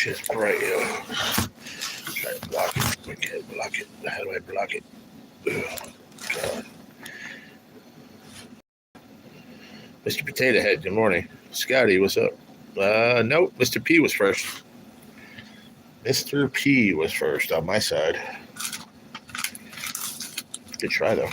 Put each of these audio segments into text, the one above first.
shit's bright, yo. Try to block it. I can't block it. How do I block it? Ugh, God. Mr. Potato Head, good morning. Scotty, what's up? Nope, Mr. P was first. Mr. P was first on my side. Good try, though.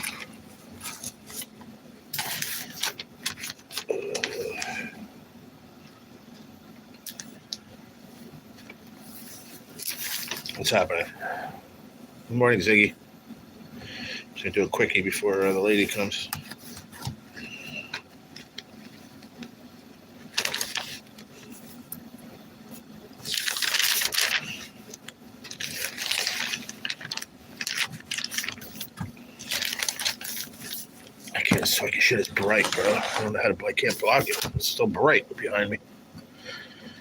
What's happening? Good morning, Ziggy. Just gonna do a quickie before the lady comes. I can't. This fucking shit is bright, bro. I don't know how to. I can't block it. It's still bright behind me.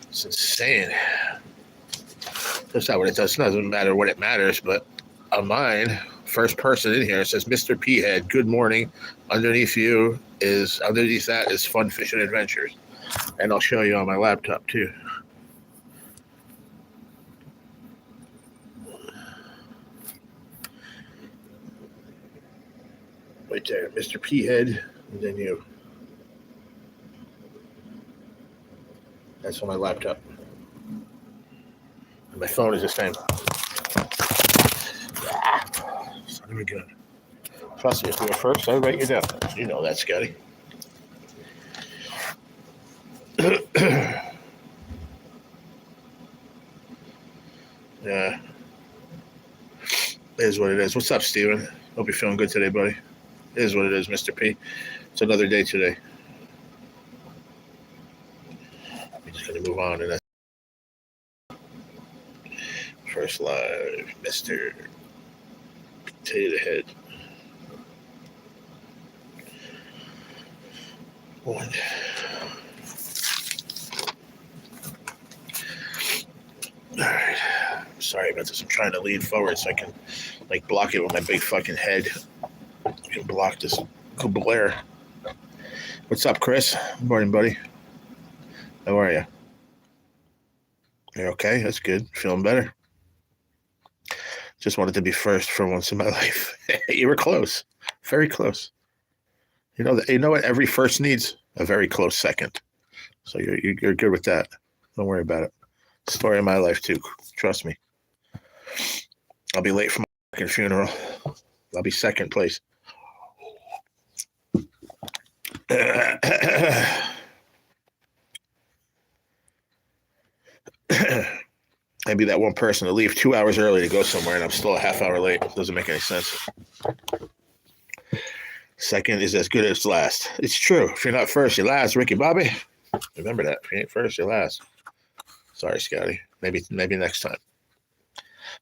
It's insane. That's not what it does. It doesn't matter what it matters, but on mine, first person in here says Mr. P Head, good morning. Underneath that is Fun Fishing Adventures. And I'll show you on my laptop too. Right there, Mr. P Head, and then you. That's on my laptop. And my phone is the same. It's not even good. Trust me, if you were first, I'll write you down. You know that, Scotty. Yeah. It is what it is. What's up, Steven? Hope you're feeling good today, buddy. It is what it is, Mr. P. It's another day today. I'm just going to move on to that. First live, Mr. Potato Head. One. All right. Sorry about this. I'm trying to lean forward so I can block it with my big fucking head. I can block this glare. What's up, Chris? Good morning, buddy. How are you? You're okay? That's good. Feeling better? Just wanted to be first for once in my life. You were close. Very close. You know what every first needs? A very close second. So you're good with that. Don't worry about it. Story of my life too. Trust me. I'll be late for my fucking funeral. I'll be second place. I'd be that one person to leave 2 hours early to go somewhere and I'm still a half hour late. Doesn't make any sense. Second is as good as last. It's true. If you're not first, you're last. Ricky Bobby. Remember that. If you ain't first, you're last. Sorry, Scotty. Maybe next time.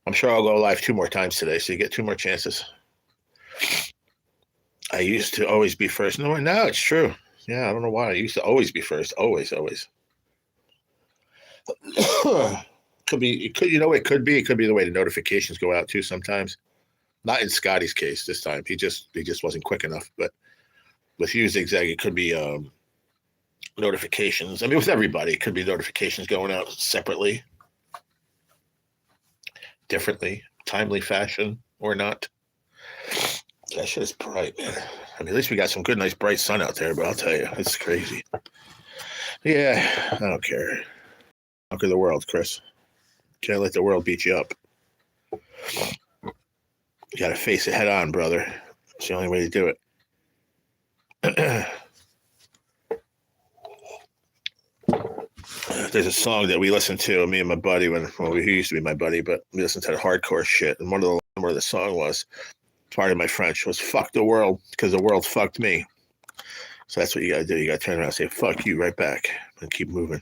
I'm sure I'll go live 2 more times today, so you get 2 more chances. I used to always be first. No, it's true. Yeah, I don't know why. I used to always be first. Always. Could be. It could be the way the notifications go out too sometimes. Not in Scotty's case this time. He just wasn't quick enough. But with you, Zigzag, it could be notifications. I mean, with everybody, it could be notifications going out separately, differently, timely fashion, or not. That shit is bright, man. I mean, at least we got some good, nice, bright sun out there, but I'll tell you, it's crazy. Yeah, I don't care. Conquer the world, Chris. Can't let the world beat you up. You got to face it head on, brother. It's the only way to do it. There's a song that we listened to, me and my buddy, he used to be my buddy, but we listened to the hardcore shit. And one of the song was, pardon my French, was "fuck the world" because the world fucked me. So that's what you got to do. You got to turn around and say "fuck you" right back and keep moving.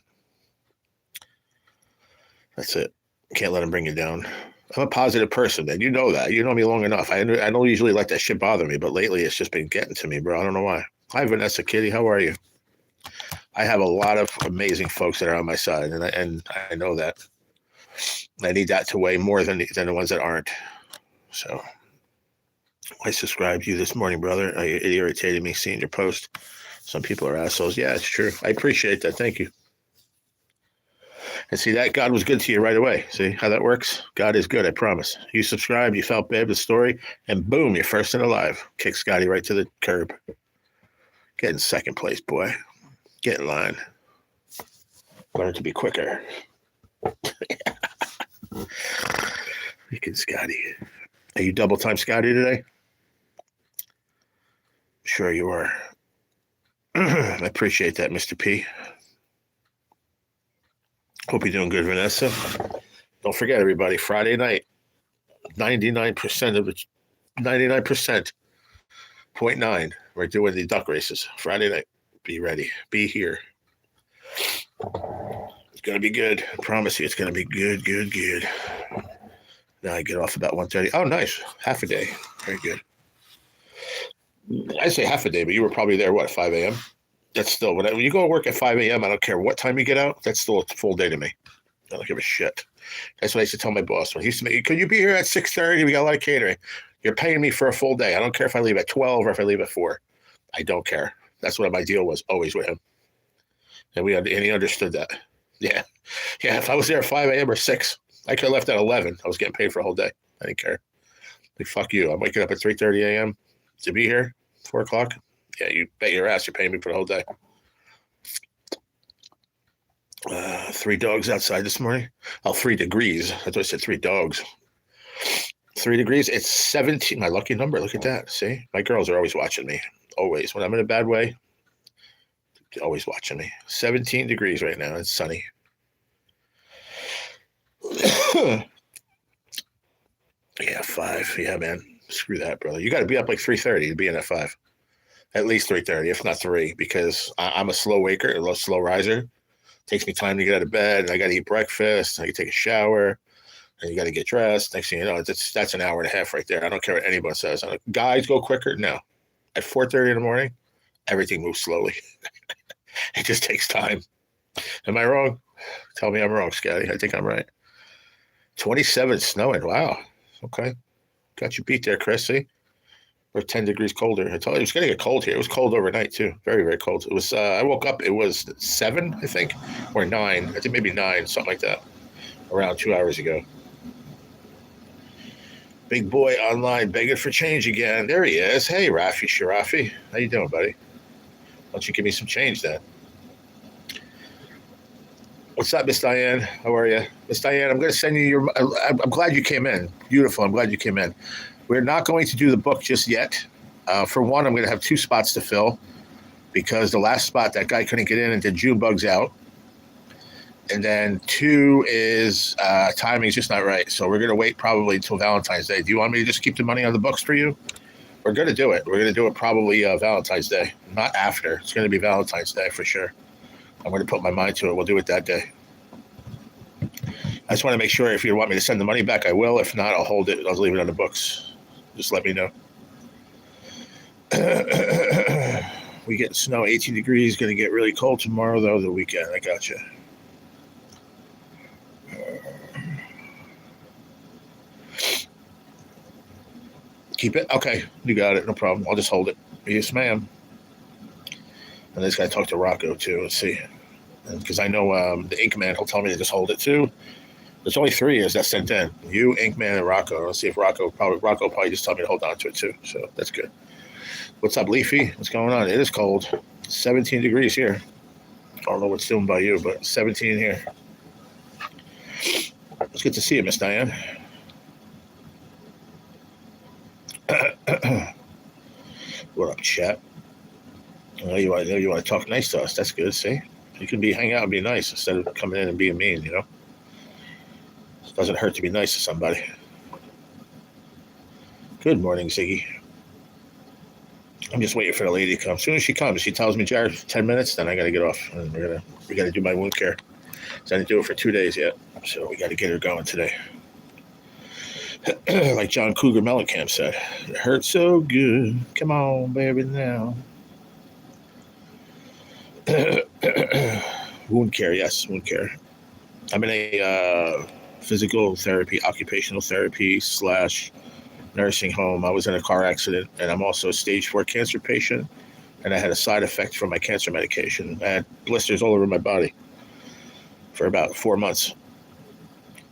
That's it. Can't let them bring you down. I'm a positive person, man. You know that. You know me long enough. I don't usually let that shit bother me, but lately it's just been getting to me, bro. I don't know why. Hi, Vanessa Kitty. How are you? I have a lot of amazing folks that are on my side, and I know that. I need that to weigh more than the ones that aren't. So I subscribed to you this morning, brother. It irritated me seeing your post. Some people are assholes. Yeah, it's true. I appreciate that. Thank you. And see that God was good to you right away. See how that works? God is good, I promise. You subscribed, you felt bad with the story, and boom, you're first and alive. Kick Scotty right to the curb. Get in second place, boy. Get in line. Learn to be quicker. Freaking Scotty. Are you double time Scotty today? Sure you are. I appreciate that, Mr. P. Hope you're doing good, Vanessa. Don't forget, everybody, Friday night, 99% of it, 99.9, we're doing the duck races. Friday night. Be ready. Be here. It's going to be good. I promise you, it's going to be good, good, good. Now I get off about 1:30. Oh, nice. Half a day. Very good. I say half a day, but you were probably there, what, 5 a.m.? That's still, when you go to work at 5 a.m., I don't care what time you get out, that's still a full day to me. I don't give a shit. That's what I used to tell my boss. When he used to make, could you be here at 6:30? We got a lot of catering. You're paying me for a full day. I don't care if I leave at 12 or if I leave at 4. I don't care. That's what my deal was always with him. And he understood that. Yeah. Yeah, if I was there at 5 a.m. or 6, I could have left at 11. I was getting paid for a whole day. I didn't care. Like, fuck you. I'm waking up at 3:30 a.m. to be here, 4 o'clock. Yeah, you bet your ass you're paying me for the whole day. 3 dogs outside this morning. Oh, 3 degrees. I thought I said 3 dogs. 3 degrees. It's 17. My lucky number. Look at that. See? My girls are always watching me. Always. When I'm in a bad way, they're always watching me. 17 degrees right now. It's sunny. Yeah, 5. Yeah, man. Screw that, brother. You got to be up like 3:30 to be in at 5. At least 3:30, if not 3, because I'm a slow waker, a slow riser. Takes me time to get out of bed, and I got to eat breakfast, and I can take a shower, and you got to get dressed. Next thing you know, that's an hour and a half right there. I don't care what anyone says. Guys go quicker? No. At 4:30 in the morning, everything moves slowly. It just takes time. Am I wrong? Tell me I'm wrong, Scotty. I think I'm right. 27 snowing. Wow. Okay. Got you beat there, Chris. See? We're 10 degrees colder. I told you it was going to get cold here. It was cold overnight, too. Very, very cold. It was. I woke up, it was 7, I think, or 9. I think maybe 9, something like that, around 2 hours ago. Big boy online begging for change again. There he is. Hey, Rafi Sharafi. How you doing, buddy? Why don't you give me some change then? What's up, Miss Diane? How are you? Miss Diane, I'm going to send you your... I'm glad you came in. Beautiful. I'm glad you came in. We're not going to do the book just yet. For one, I'm going to have 2 spots to fill because the last spot, that guy couldn't get in until June bugs out. And then 2 is timing's just not right. So we're going to wait probably until Valentine's Day. Do you want me to just keep the money on the books for you? We're going to do it. We're going to do it probably Valentine's Day, not after. It's going to be Valentine's Day for sure. I'm going to put my mind to it. We'll do it that day. I just want to make sure if you want me to send the money back, I will. If not, I'll hold it. I'll leave it on the books. Just let me know. We get snow, 18 degrees. Going to get really cold tomorrow, though, the weekend. I got you. Keep it? Okay, you got it. No problem. I'll just hold it. Yes, ma'am. And this guy talked to Rocco, too. Let's see. Because I know the Ink Man, he'll tell me to just hold it, too. There's only 3 is that sent in. You, Ink Man, and Rocco. Let's see if Rocco probably just told me to hold on to it, too. So that's good. What's up, Leafy? What's going on? It is cold. 17 degrees here. I don't know what's doing by you, but 17 here. It's good to see you, Miss Diane. What up, chat? I know you want to talk nice to us. That's good. See, you can hang out and be nice instead of coming in and being mean. You know, it doesn't hurt to be nice to somebody. Good morning, Ziggy. I'm just waiting for the lady to come. As soon as she comes, she tells me, Jared, 10 minutes, then I got to get off. And we got to do my wound care. So I didn't do it for 2 days yet, so we got to get her going today. Like John Cougar Mellencamp said, it hurts so good. Come on, baby, now. Wound care, yes, wound care. I'm in a physical therapy, occupational therapy / nursing home. I was in a car accident, and I'm also a stage 4 cancer patient, and I had a side effect from my cancer medication. I had blisters all over my body. for about 4 months.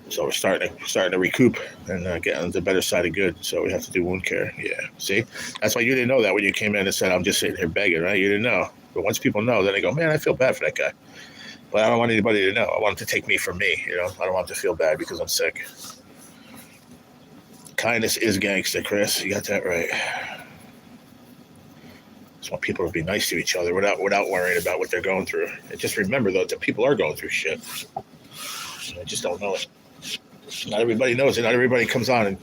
So we're starting to recoup and get on the better side of good. So we have to do wound care. Yeah, see, that's why you didn't know that when you came in and said I'm just sitting here begging, right? You didn't know. But once people know, then they go, man, I feel bad for that guy. But I don't want anybody to know. I want them to take me for me. I don't want them to feel bad because I'm sick. Kindness is gangster, Chris. You got that right. Just want people to be nice to each other without worrying about what they're going through. And just remember, though, that people are going through shit. I just don't know it. Not everybody knows it. Not everybody comes on and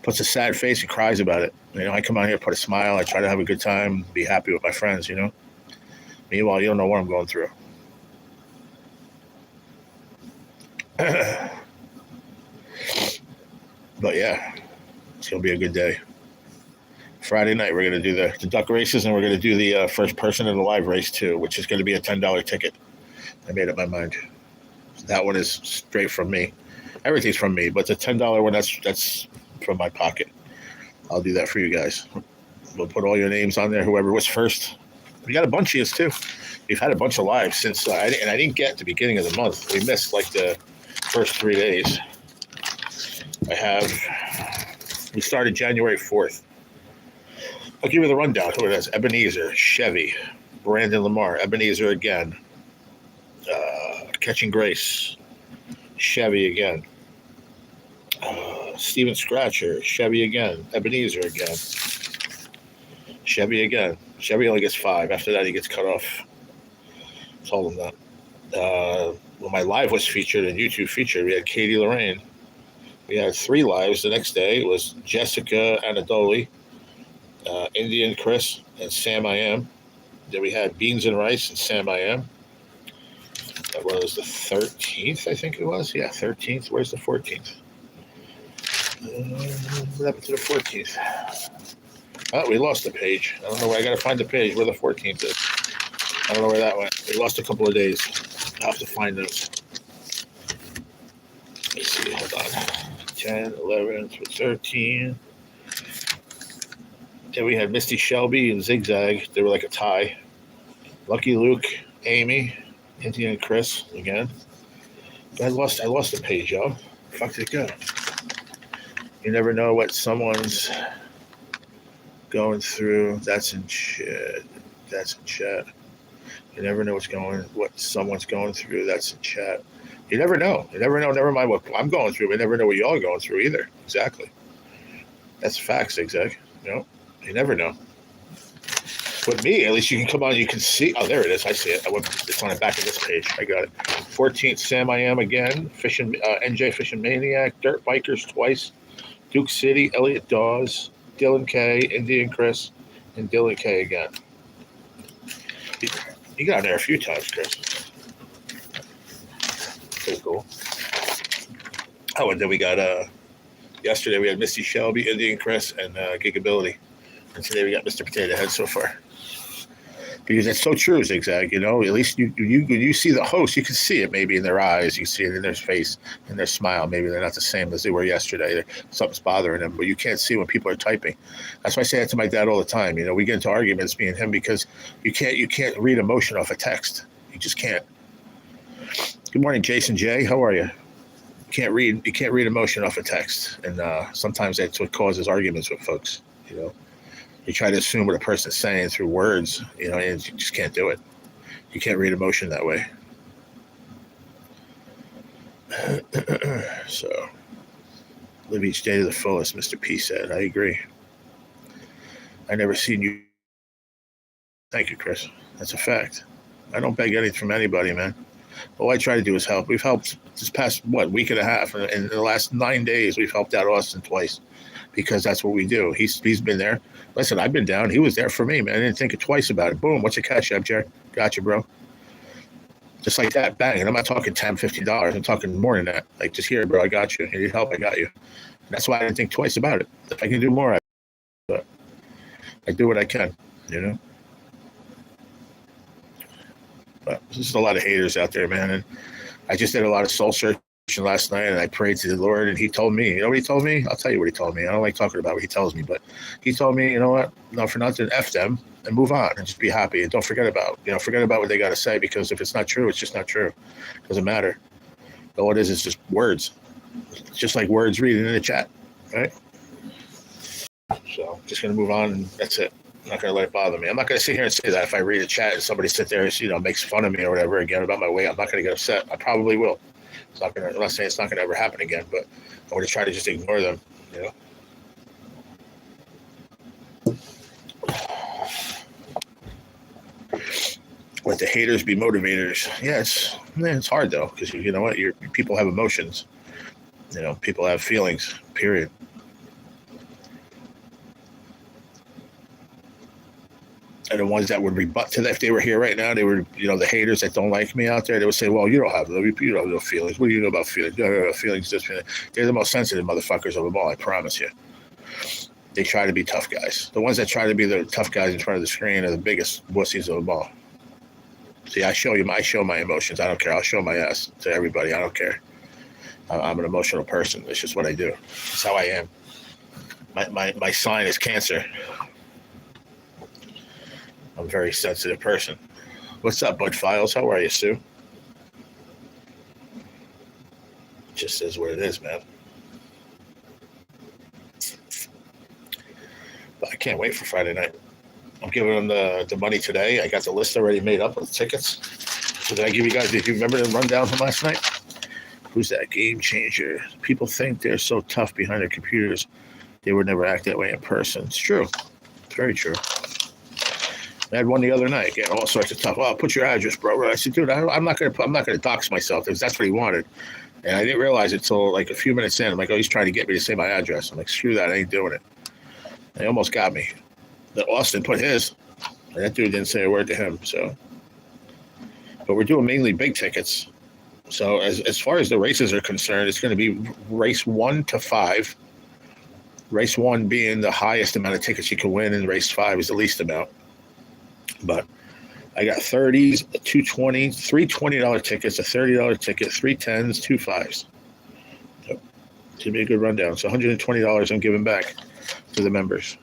puts a sad face and cries about it. I come on here, put a smile. I try to have a good time, be happy with my friends, Meanwhile, you don't know what I'm going through. But yeah, it's going to be a good day. Friday night, we're going to do the duck races, and we're going to do the first person in the live race, too, which is going to be a $10 ticket. I made up my mind. That one is straight from me. Everything's from me, but the $10 one, that's from my pocket. I'll do that for you guys. We'll put all your names on there, whoever was first. We got a bunch of us, too. We've had a bunch of lives since, I didn't get at the beginning of the month. We missed, like, the first 3 days. We started January 4th. I'll give you the rundown. Who it is? Ebenezer, Chevy, Brandon Lamar, Ebenezer again, Catching Grace, Chevy again, Steven Scratcher, Chevy again, Ebenezer again, Chevy again. Chevy only gets 5. After that, he gets cut off. Told him that. When my live was featured and YouTube featured, we had Katie Lorraine. We had 3 lives. The next day was Jessica Anadoli, Indian Chris, and Sam I Am. Then we had Beans and Rice and Sam I Am. That was the 13th, I think it was. Yeah, 13th. Where's the 14th? What happened to the 14th? Oh, we lost the page. I don't know where. I got to find the page where the 14th is. I don't know where that went. We lost a couple of days. I'll have to find those. Let's see. Hold on. 10, 11, 13. Then we had Misty Shelby and Zigzag. They were like a tie. Lucky Luke, Amy, Indian Chris again. I lost the page, y'all. Fuck did it go? You never know what someone's going through. That's in chat. You never know what someone's going through. That's in chat. You never know. Never mind what I'm going through. We never know what y'all are going through either. Exactly. That's facts, Zigzag. You never know. With me, at least you can come on. You can see. Oh, there it is. I see it. It's on the back of this page. I got it. 14th, Sam I Am again. NJ Fishing Maniac. Dirt Bikers twice. Duke City. Elliot Dawes. Dylan K. Indian Chris. And Dylan K. again. You got in there a few times, Chris. Pretty cool. Oh, and then we got yesterday we had Misty Shelby, Indian Chris, and Gigability. And today we got Mr. Potato Head so far. Because that's so true, Zigzag. At least when you see the host, you can see it maybe in their eyes. You see it in their face, in their smile. Maybe they're not the same as they were yesterday. Something's bothering them, but you can't see when people are typing. That's why I say that to my dad all the time. We get into arguments, me and him, because you can't read emotion off a text. You just can't. Good morning, Jason J. How are you? You can't read emotion off a text, and sometimes that's what causes arguments with folks. You try to assume what a person's saying through words, and you just can't do it. You can't read emotion that way. So, live each day to the fullest, Mr. P said. I agree. I never seen you. Thank you, Chris. That's a fact. I don't beg anything from anybody, man. All I try to do is help. We've helped this past, week and a half. In the last 9 days, we've helped out Austin twice because that's what we do. He's been there. Listen, I've been down. He was there for me, man. I didn't think it twice about it. Boom. What's your Cashapp, Jerry? Gotcha, bro. Just like that. Bang. And I'm not talking $10, $15. I'm talking more than that. Like, just here, bro. I got you. You need help? I got you. And that's why I didn't think twice about it. If I can do more, but I do what I can, But there's just a lot of haters out there, man. And I just did a lot of soul searching meditation last night, and I prayed to the Lord, and he told me, you know what he told me? I'll tell you what he told me. I don't like talking about what he tells me, but he told me, you know what? No, for nothing, F them and move on and just be happy. And don't forget about what they got to say, because if it's not true, it's just not true. It doesn't matter. All it is just words. It's just like words reading in the chat, right? So just going to move on, and that's it. I'm not going to let it bother me. I'm not going to sit here and say that if I read a chat and somebody sit there and, makes fun of me or whatever again about my weight, I'm not going to get upset. I probably will. I'm not saying it's not going to ever happen again, but I'm going to try to just ignore them, Let the haters be motivators. Yeah, it's hard though, because you know what, people have emotions. People have feelings. Period. And the ones that would rebut to that, if they were here right now, they were, the haters that don't like me out there, they would say, well, you don't have no feelings. What do you know about feelings? Feelings, just feelings. They're the most sensitive motherfuckers of them all, I promise you. They try to be tough guys. The ones that try to be the tough guys in front of the screen are the biggest wussies of them all. See, I show my emotions. I don't care. I'll show my ass to everybody. I don't care. I'm an emotional person. It's just what I do. It's how I am. My sign is Cancer. I'm a very sensitive person. What's up, Bud Files? How are you, Sue? Just is what it is, man. But I can't wait for Friday night. I'm giving them the money today. I got the list already made up of the tickets. So did I give you guys, did you remember the rundown from last night? Who's that game changer? People think they're so tough behind their computers. They would never act that way in person. It's true. It's very true. I had one the other night, getting all sorts of tough. Oh, put your address, bro. I said, dude, I'm not gonna dox myself. That's what he wanted, and I didn't realize it till like a few minutes in. I'm like, oh, he's trying to get me to say my address. I'm like, screw that, I ain't doing it. They almost got me. But Austin put his, and that dude didn't say a word to him. So, but we're doing mainly big tickets. So as far as the races are concerned, it's going to be race 1 to 5. Race 1 being the highest amount of tickets you can win, and race 5 is the least amount. But I got 30s, a 220, 3 $20 tickets, a $30 ticket, 3 10s, 2 5s. So it's gonna be a good rundown. So $120 I'm giving back to the members.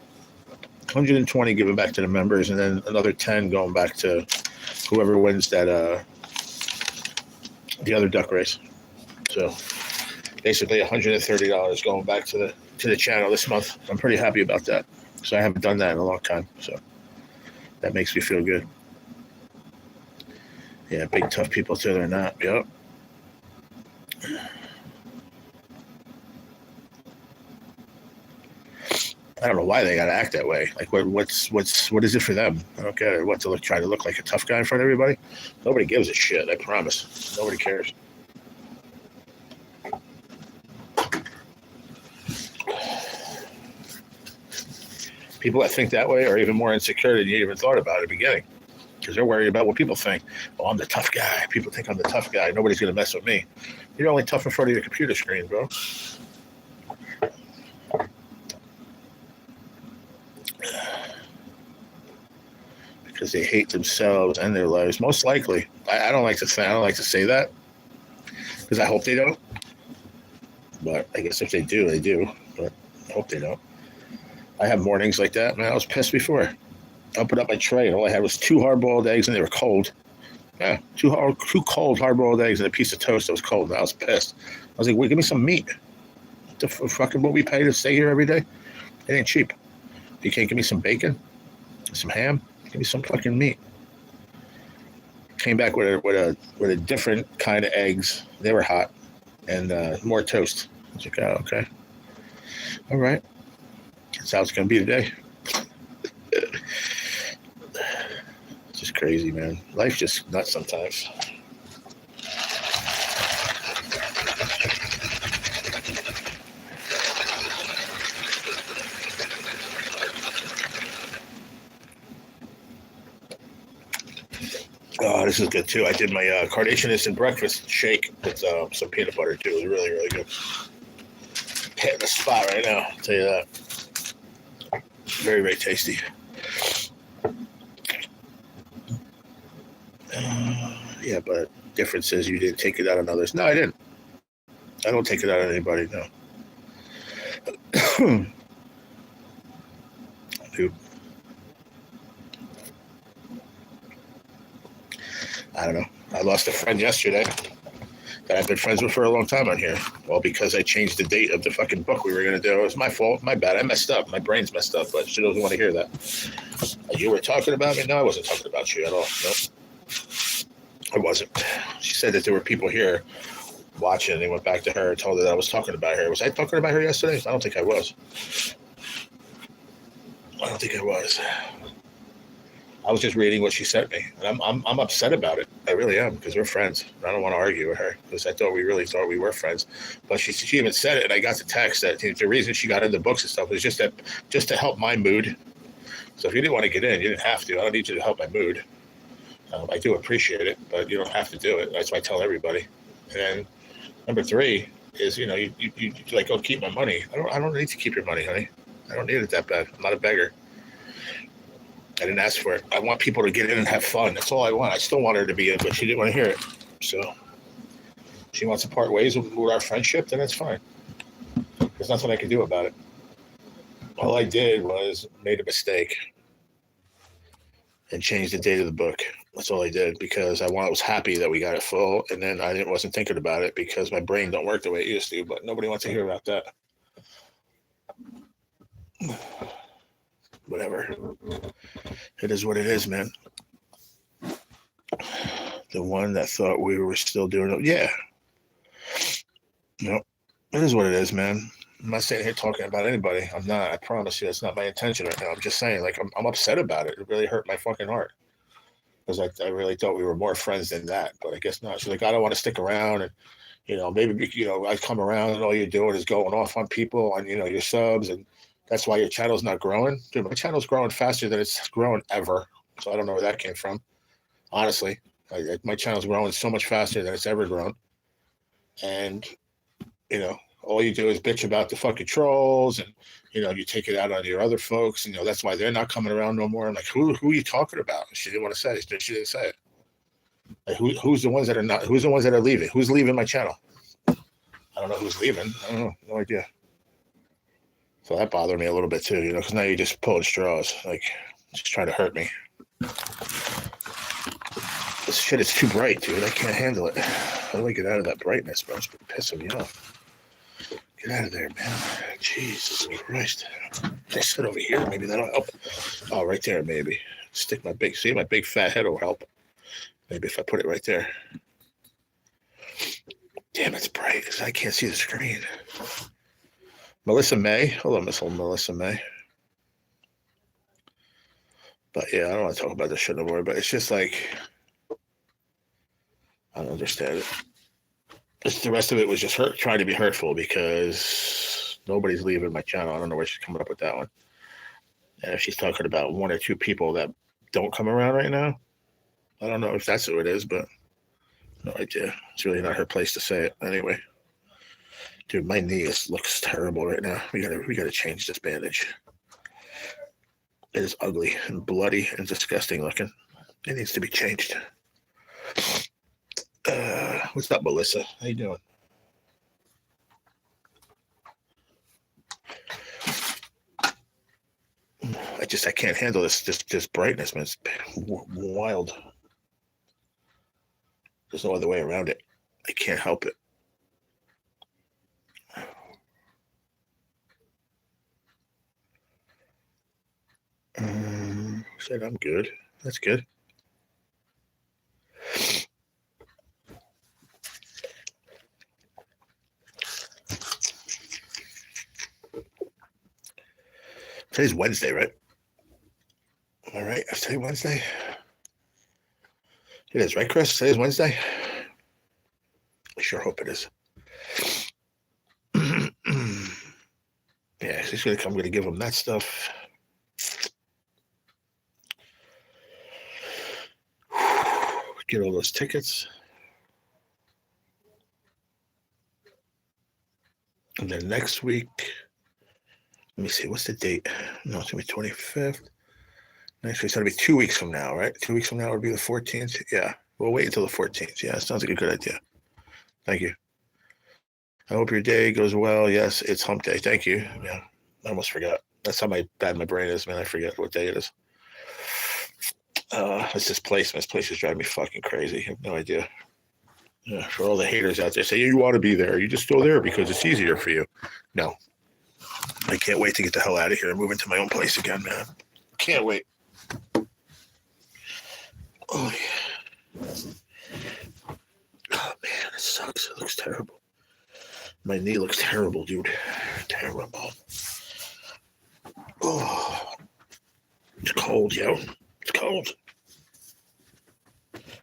120 giving back to the members, and then another 10 going back to whoever wins that the other duck race. So basically $130 going back to the channel this month. I'm pretty happy about that. So I haven't done that in a long time. So that makes me feel good. Yeah, big tough people till they're not. Yep. I don't know why they gotta act that way. Like, what is it for them? I don't get it. What, to try to look like a tough guy in front of everybody? Nobody gives a shit. I promise. Nobody cares. People that think that way are even more insecure than you even thought about at the beginning, because they're worried about what people think. Oh, I'm the tough guy. People think I'm the tough guy. Nobody's gonna mess with me. You're only tough in front of your computer screen, bro. Because they hate themselves and their lives. Most likely. I don't like to say that, because I hope they don't. But I guess if they do, they do. But I hope they don't. I have mornings like that, man. I was pissed before. I opened up my tray, and all I had was 2 hard-boiled eggs, and they were cold. Yeah, 2 cold hard-boiled eggs and a piece of toast that was cold. And I was pissed. I was like, wait, give me some meat. What we pay to stay here every day? It ain't cheap. You can't give me some bacon, some ham. Give me some fucking meat. Came back with a different kind of eggs. They were hot, and more toast. I was like, oh, okay. All right. That's how it's gonna be today. It's just crazy, man. Life's just nuts sometimes. Oh, this is good too. I did my Carnation Instant Breakfast shake with some peanut butter too. It was really, really good. Hitting the spot right now, I'll tell you that. Very, very tasty. Yeah, but difference is you didn't take it out on others. No, I didn't. I don't take it out on anybody, no. Dude. I don't know. I lost a friend yesterday that I've been friends with for a long time on here. Well, because I changed the date of the fucking book we were going to do. It was my fault. My bad. I messed up. My brain's messed up, but she doesn't want to hear that. You were talking about me? No, I wasn't talking about you at all. Nope. I wasn't. She said that there were people here watching, and they went back to her and told her that I was talking about her. Was I talking about her yesterday? I don't think I was. I don't think I was. I was just reading what she sent me, and I'm upset about it. I really am, because we're friends. I don't want to argue with her, because I thought we were friends. But she even said it, and I got the text that the reason she got into books and stuff was just to help my mood. So if you didn't want to get in, you didn't have to. I don't need you to help my mood. I do appreciate it, but you don't have to do it. That's why I tell everybody. And number 3 is, you like, oh, keep my money. I don't need to keep your money, honey. I don't need it that bad. I'm not a beggar. I didn't ask for it. I want people to get in and have fun. That's all I want. I still want her to be in, but she didn't want to hear it. So she wants to part ways with our friendship, then that's fine. There's nothing I can do about it. All I did was made a mistake and changed the date of the book. That's all I did, because I was happy that we got it full, and then I wasn't thinking about it because my brain don't work the way it used to, but nobody wants to hear about that. Whatever. It is what it is, man. The one that thought we were still doing it. Yeah. No, it is what it is, man. I'm not sitting here talking about anybody. I'm not. I promise you, that's not my intention right now. I'm just saying, like, I'm upset about it. It really hurt my fucking heart, because I really thought we were more friends than that, but I guess not. She's like, I don't want to stick around, and maybe I come around and all you're doing is going off on people, on your subs, and that's why your channel's not growing. Dude, my channel's growing faster than it's grown ever. So I don't know where that came from. Honestly, my channel's growing so much faster than it's ever grown. And, all you do is bitch about the fucking trolls, and, you take it out on your other folks. That's why they're not coming around no more. I'm like, who are you talking about? She didn't want to say it. She didn't say it. Like, who's the ones that are leaving? Who's leaving my channel? I don't know who's leaving. I don't know. No idea. So that bothered me a little bit too, because now you're just pulling straws, like, just trying to hurt me. This shit is too bright, dude. I can't handle it. How do I get out of that brightness, bro? It's been pissing me off. Get out of there, man. Jesus Christ. If I sit over here, maybe that'll help. Oh, right there, maybe. Stick my big fat head will help. Maybe if I put it right there. Damn, it's bright, because I can't see the screen. Melissa May. Hold on, Miss Melissa May. But yeah, I don't want to talk about this shit no more, but it's just like, I don't understand it. The rest of it was just trying to be hurtful, because nobody's leaving my channel. I don't know where she's coming up with that one. And if she's talking about 1 or 2 people that don't come around right now, I don't know if that's who it is, but no idea. It's really not her place to say it anyway. Dude, my knee looks terrible right now. We gotta change this bandage. It is ugly and bloody and disgusting looking. It needs to be changed. What's up, Melissa? How you doing? I can't handle this brightness, man. It's wild. There's no other way around it. I can't help it. Said I'm good. That's good. Today's Wednesday, right? All right, is today Wednesday? It is, right, Chris? Today's Wednesday? I sure hope it is. Yeah, I'm going to give him that stuff. Get all those tickets. And then next week, let me see, what's the date? No, it's going to be 25th. Next week's going to be 2 weeks from now, right? 2 weeks from now would be the 14th. Yeah, we'll wait until the 14th. Yeah, it sounds like a good idea. Thank you. I hope your day goes well. Yes, it's hump day. Thank you. Yeah, I almost forgot. That's how bad my brain is, man. I forget what day it is. It's this place. This place is driving me fucking crazy. I have no idea. Yeah, for all the haters out there, say you want to be there. You just go there because it's easier for you. No, I can't wait to get the hell out of here and move into my own place again, man. Can't wait. Oh yeah. Oh man, it sucks. It looks terrible. My knee looks terrible, dude. Terrible. Oh, it's cold, yo. It's cold.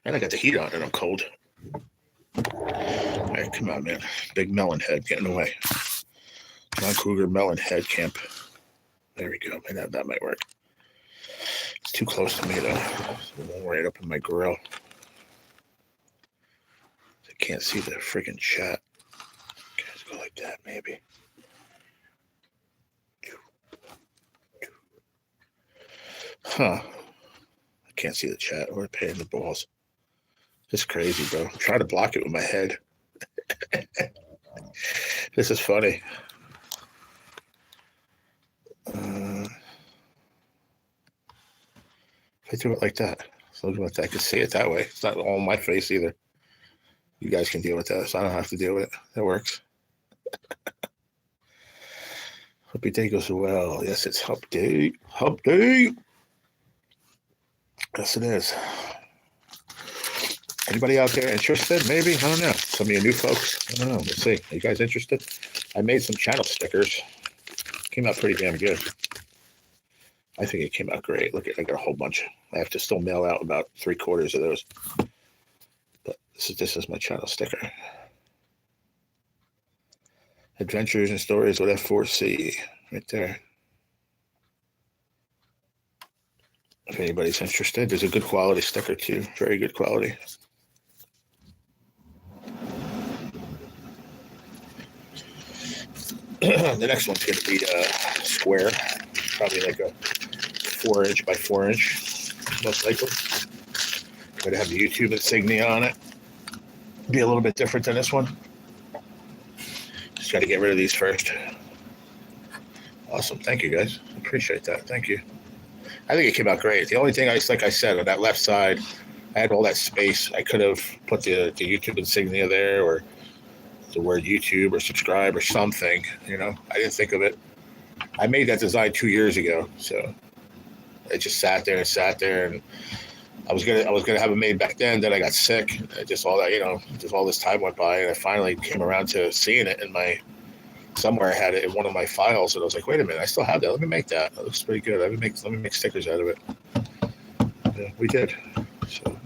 And I got the heat on and I'm cold. All right, come on, man. Big melon head getting away. John Cougar melon head camp. There we go. Man, that might work. It's too close to me, though. It's right up in my grill. I can't see the freaking chat. Okay, let's go like that, maybe. Huh. I can't see the chat. We're paying the balls. It's crazy, bro. I'm trying to block it with my head. This is funny. If I do it like that, so I can see it that way. It's not all on my face either. You guys can deal with that, so I don't have to deal with it. That works. Hope your day goes well. Yes, it's hump day. Hump day. Yes, it is. Anybody out there interested? Maybe? I don't know. Some of you new folks? I don't know. Let's see. Are you guys interested? I made some channel stickers. Came out pretty damn good. I think it came out great. Look, I got a whole bunch. I have to still mail out about 3/4 of those. But this is my channel sticker. Adventures and Stories with F4C. Right there. If anybody's interested, there's a good quality sticker too. Very good quality. The next one's going to be square. Probably like a 4" by 4", most likely. Going to have the YouTube insignia on it. Be a little bit different than this one. Just got to get rid of these first. Awesome. Thank you, guys. Appreciate that. Thank you. I think it came out great. The only thing, like I said, on that left side, I had all that space. I could have put the YouTube insignia there, or the word YouTube or subscribe or something. You know, I didn't think of it. I made that design 2 years ago, so it just sat there, and I was gonna have it made back then. Then I got sick. Just all that, just all this time went by, and I finally came around to seeing it in somewhere. I had it in one of my files, and I was like, wait a minute, I still have that. Let me make that. That looks pretty good. Let me make stickers out of it. Yeah, we did. So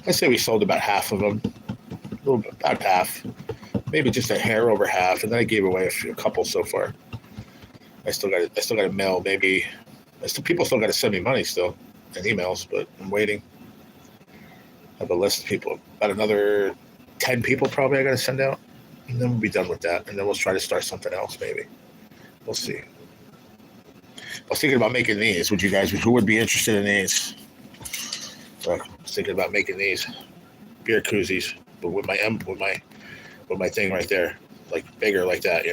I say we sold about half of them, about half, maybe just a hair over half, and then I gave away a couple so far. I still got to mail. Maybe people still got to send me money still and emails, but I'm waiting. I have a list of people, about another 10 people probably I got to send out, and then we'll be done with that, and then we'll try to start something else maybe. We'll see. I was thinking about making these. Who would be interested in these? So I was thinking about making these beer koozies, but with my thing right there, like bigger like that,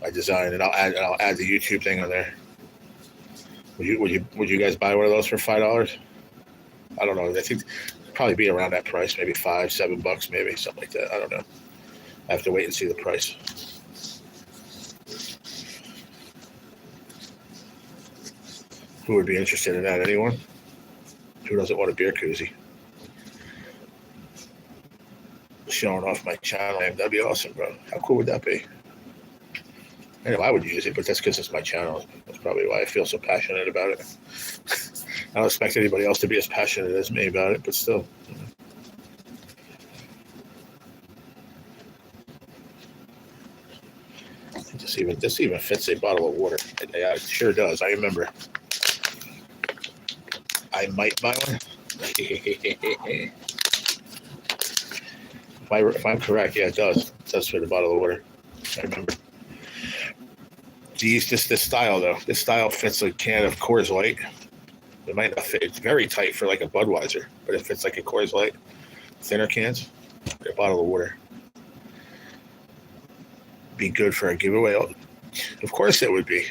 my design, and I'll add the YouTube thing on there. Would you guys buy one of those for $5? I don't know. I think it'd probably be around that price, maybe $5-7, maybe something like that. I don't know. I have to wait and see the price. Who would be interested in that? Anyone? Who doesn't want a beer koozie? Showing off my channel name. That'd be awesome, bro. How cool would that be? I know I would use it, but that's because it's my channel. That's probably why I feel so passionate about it. I don't expect anybody else to be as passionate as me about it, but still. This even fits a bottle of water. It sure does. I remember. I might buy one. If I'm correct, yeah, it does. It does fit a bottle of water. I remember. This style though. This style fits a can of Coors Light. It might not fit. It's very tight for like a Budweiser, but it fits like a Coors Light. Thinner cans. A bottle of water. be good for a giveaway? Of course it would be.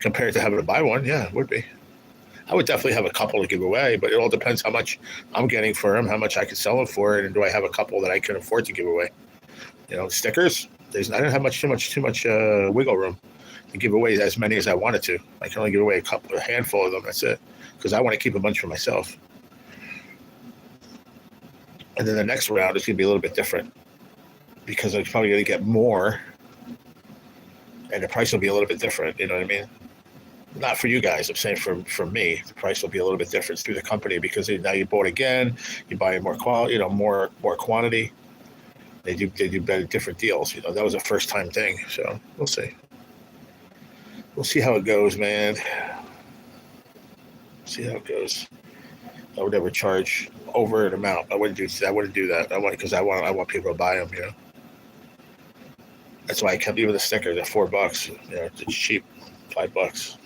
Compared to having to buy one, yeah, it would be. I would definitely have a couple to give away, but it all depends how much I'm getting for them, how much I can sell them for it, and do I have a couple that I can afford to give away? Stickers. I don't have too much wiggle room to give away as many as I wanted to. I can only give away a handful of them. That's it, because I want to keep a bunch for myself. And then the next round is going to be a little bit different because I'm probably going to get more, and the price will be a little bit different. You know what I mean? Not for you guys. I'm saying for me, the price will be a little bit different through the company because now you bought again. You buy more quality, more quantity. They do better different deals. That was a first time thing. So we'll see. We'll see how it goes, man. See how it goes. I would never charge over an amount. I wouldn't do that. I want people to buy them. That's why I kept even the stickers at $4. It's cheap, $5.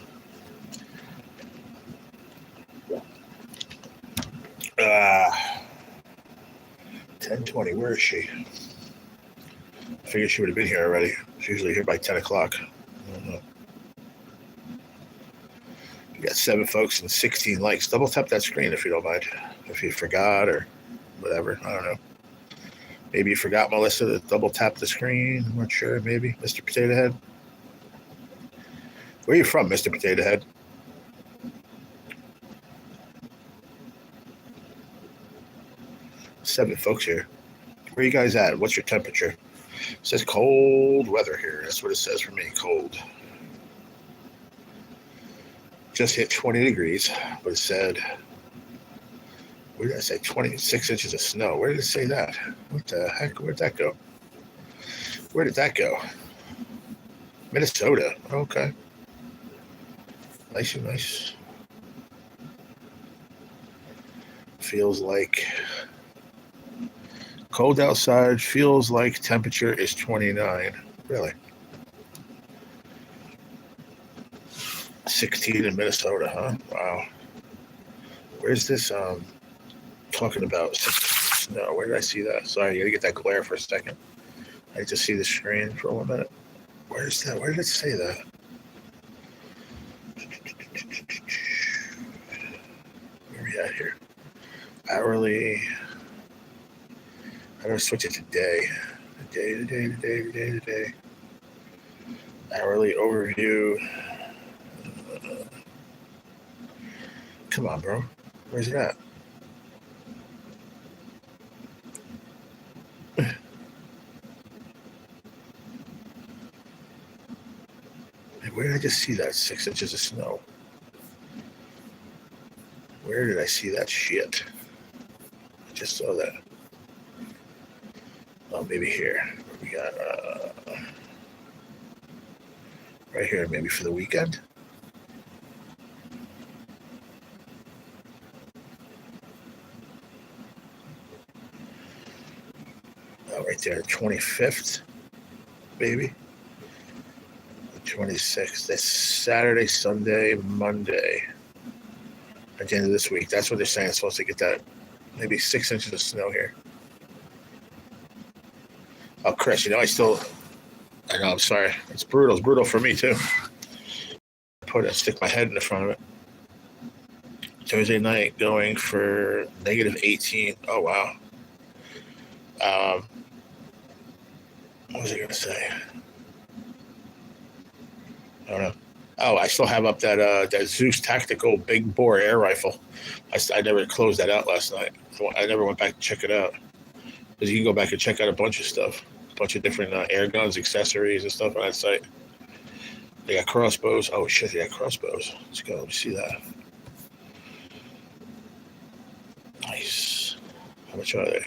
10:20. Where is she? I figured she would have been here already. She's usually here by 10 o'clock. I don't know. You got 7 folks and 16 likes. Double tap that screen if you don't mind. If you forgot or whatever. I don't know. Maybe you forgot, Melissa, to double tap the screen. I'm not sure. Maybe. Mr. Potato Head. Where are you from, Mr. Potato Head? Seven folks here. Where are you guys at? What's your temperature? It says cold weather here. That's what it says for me. Cold. Just hit 20 degrees, but it said, where did I say 26 inches of snow? Where did it say that? What the heck? Where'd that go? Where did that go? Minnesota. Okay. Nice. Feels like cold outside. Feels like temperature is 29. Really? 16 in Minnesota, huh? Wow. Where's this talking about snow? Where did I see that? Sorry, you gotta get that glare for a second. I just see the screen for 1 minute. Where's that? Where did it say that? Where are we at here? Hourly. How do I switch it to day? Today. Hourly overview. Come on, bro. Where's it at? Where did I just see that? 6 inches of snow. Where did I see that shit? I just saw that. Oh, maybe here. We got right here, maybe for the weekend. Oh, right there, 25th, baby. 26th. That's Saturday, Sunday, Monday. At the end of this week. That's what they're saying. It's supposed to get that maybe 6 inches of snow here. Oh, Chris, I know, I'm sorry. It's brutal. It's brutal for me, too. Stick my head in the front of it. Thursday night going for -18. Oh, wow. What was I going to say? I don't know. Oh, I still have up that Zeus Tactical big bore air rifle. I never closed that out last night. I never went back to check it out. Because you can go back and check out a bunch of stuff. A bunch of different air guns, accessories, and stuff on that site. They got crossbows. Oh, shit, they got crossbows. Let's go. Let me see that. Nice. How much are they?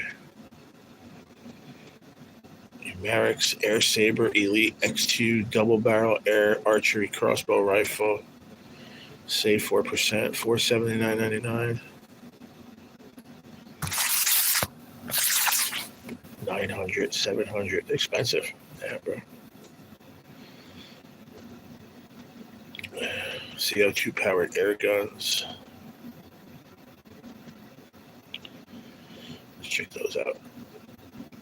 Merrick's Air Saber Elite X2 Double Barrel Air Archery Crossbow Rifle. Save 4%, $479.99. 900, 700. Expensive. Yeah, bro. CO2 powered air guns. Let's check those out.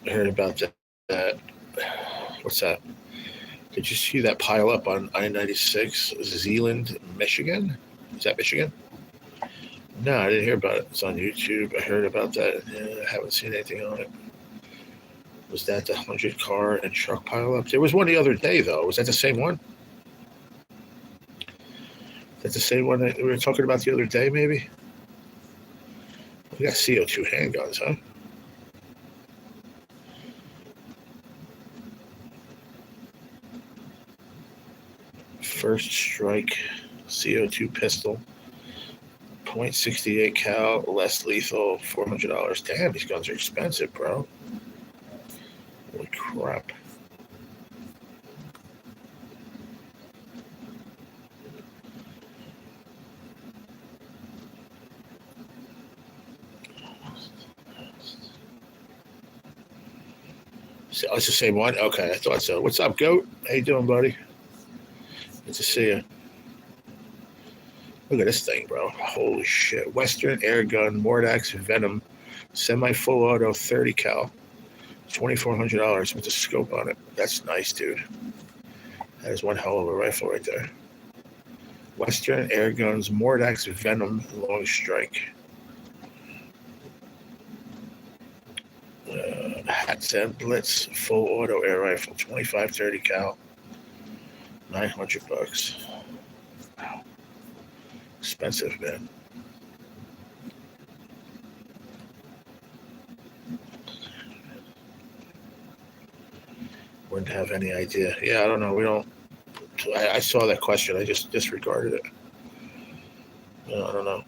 I heard about that. What's that? Did you see that pile up on I-96, Zeeland, Michigan? Is that Michigan? No, I didn't hear about it. It's on YouTube. I heard about that. Yeah, I haven't seen anything on it. Was that the 100-car and truck pileup? There was one the other day, though. Was that the same one? That's the same one that we were talking about the other day, maybe? We got CO2 handguns, huh? First Strike CO2 pistol. .68 cal, less lethal, $400. Damn, these guns are expensive, bro. Holy crap. So, oh, it's the same one? Okay, I thought so. What's up, Goat? How you doing, buddy? Good to see you. Look at this thing, bro. Holy shit. Western Air Gun, Mordax, Venom, semi-full auto, 30 cal. $2,400 with the scope on it. That's nice, dude. That is one hell of a rifle right there. Western Air Guns, Mordax, Venom, Long Strike. Hatsan Blitz, full auto air rifle, 25-30 cal. $900. Wow. Expensive, man. Wouldn't have any idea. Yeah, I don't know. We don't. I saw that question. I just disregarded it. No, I don't know.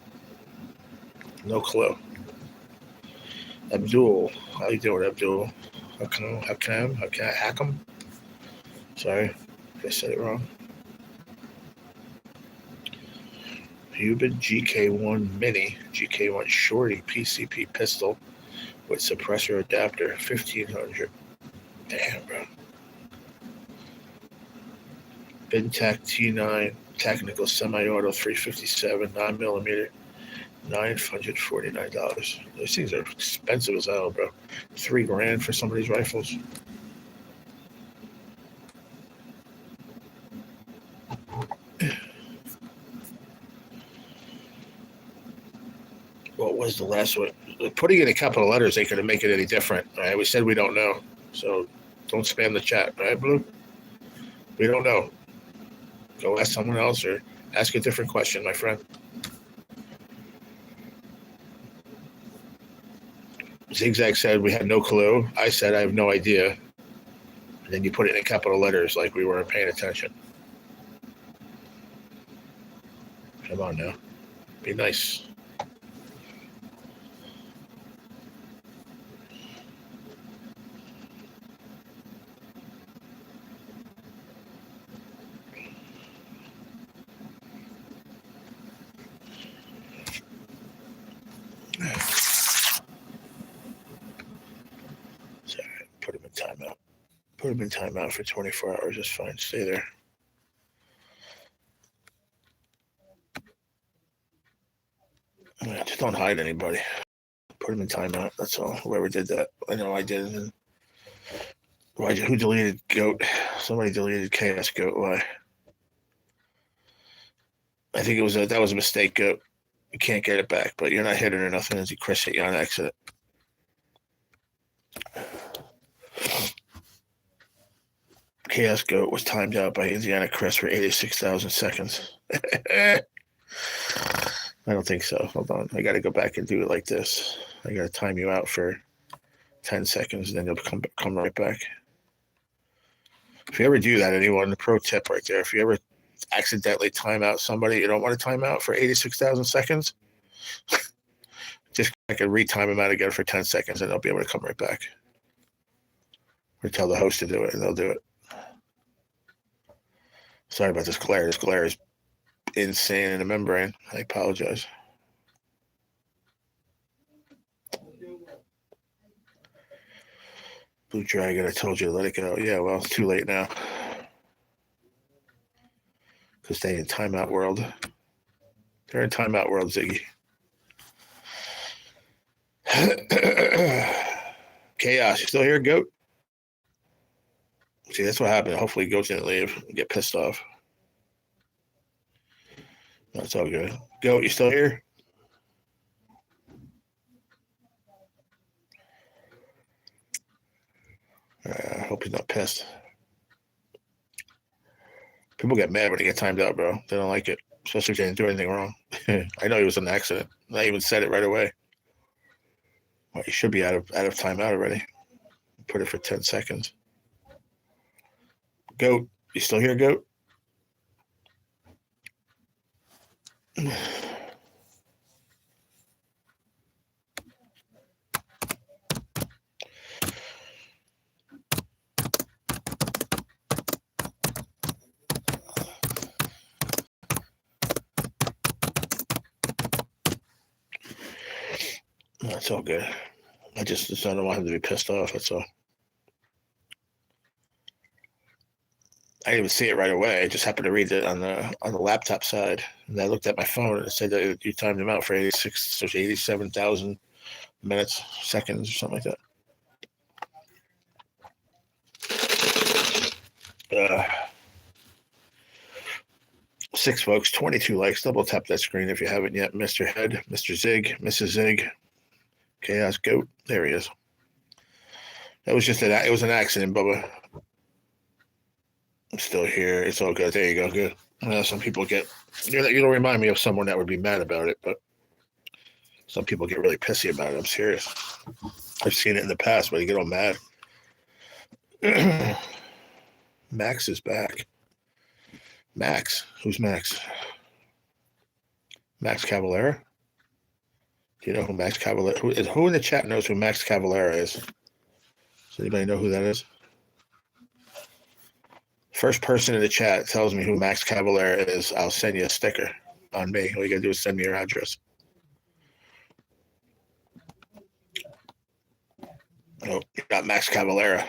No clue. Abdul. How you doing, Abdul? Hackam? Sorry if I said it wrong. Cuban GK1 Mini, GK1 Shorty PCP pistol with suppressor adapter, $1,500. Damn, bro. Bintac T9 Technical Semi-Auto 357 9mm, $949. Those things are expensive as hell, bro. $3,000 for some of these rifles. What was the last one? Putting it in capital letters ain't gonna make it any different. All right, we said we don't know, so don't spam the chat, all right, Blue? We don't know. Go ask someone else or ask a different question, my friend. Zigzag said we had no clue. I said I have no idea. And then you put it in capital letters like we weren't paying attention. Come on now. Be nice. Sorry, put him in timeout. Put him in timeout for 24 hours. It's fine. Stay there. Just don't hide anybody. Put him in timeout. That's all. Whoever did that. I know I did. And who deleted Goat? Somebody deleted Chaos Goat. Why? I think that was a mistake, Goat. You can't get it back, but you're not hitting or nothing as you Chris hit you on accident. Chaos Goat was timed out by Indiana Chris for 86,000 seconds. I don't think so. Hold on. I got to go back and do it like this. I got to time you out for 10 seconds, and then you'll come right back. If you ever do that, anyone, the pro tip right there, if you ever accidentally time out somebody you don't want to time out for 86,000 seconds, just I can retime them out again for 10 seconds, and they'll be able to come right back. Or tell the host to do it, and they'll do it. Sorry about this glare. This glare is insane in the membrane. I apologize. Blue Dragon, I told you to let it go. Yeah, well, it's too late now. Because they're in timeout world. They're in timeout world, Ziggy. Chaos, you still here, Goat? See, that's what happened. Hopefully, Goat didn't leave and get pissed off. That's all good. Goat, you still here? I hope he's not pissed. People get mad when they get timed out, bro. They don't like it, especially if they didn't do anything wrong. I know he was an accident. I even said it right away. Well, he should be out of timeout already. Put it for 10 seconds. Goat, you still here, Goat? That's all good. I just don't want him to be pissed off. That's all. I didn't even see it right away. I just happened to read it on the laptop side, and I looked at my phone and it said that you timed him out for 87,000 minutes, seconds, or something like that. 6 folks, 22 likes. Double tap that screen if you haven't yet. Mr. Head, Mr. Zig, Mrs. Zig, Chaos Goat. There he is. That was just it was an accident, Bubba. I'm still here. It's all good. There you go. Good. Some people get, you don't remind me of someone that would be mad about it, but some people get really pissy about it. I'm serious. I've seen it in the past, but you get all mad. Max is back. Max? Who's Max? Max Cavalera? Do you know who Max Cavalera who in the chat knows who Max Cavalera is? Does anybody know who that is? First person in the chat tells me who Max Cavalera is, I'll send you a sticker on me. All you gotta do is send me your address. Oh, you got Max Cavalera.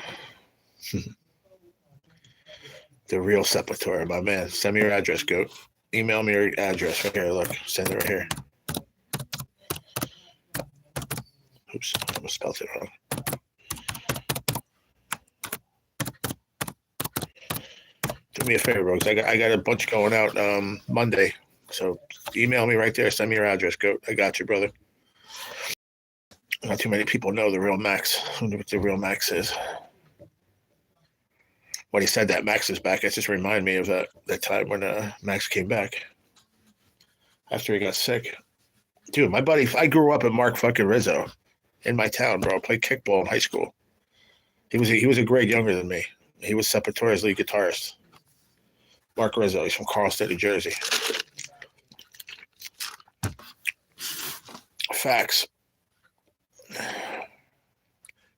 The real Sepultura, my man. Send me your address, Goat. Email me your address right here. Look, send it right here. Oops, I almost spelled it wrong. Do me a favor, bro, because I got a bunch going out Monday. So email me right there. Send me your address, Goat. I got you, brother. Not too many people know the real Max. I wonder what the real Max is. When he said that Max is back, it just reminded me of that time when Max came back after he got sick. Dude, my buddy, I grew up at Mark fucking Rizzo in my town, bro. I played kickball in high school. He was a grade younger than me. He was Sepultura's lead guitarist. Mark Rizzo, he's from Carlston, New Jersey. Facts.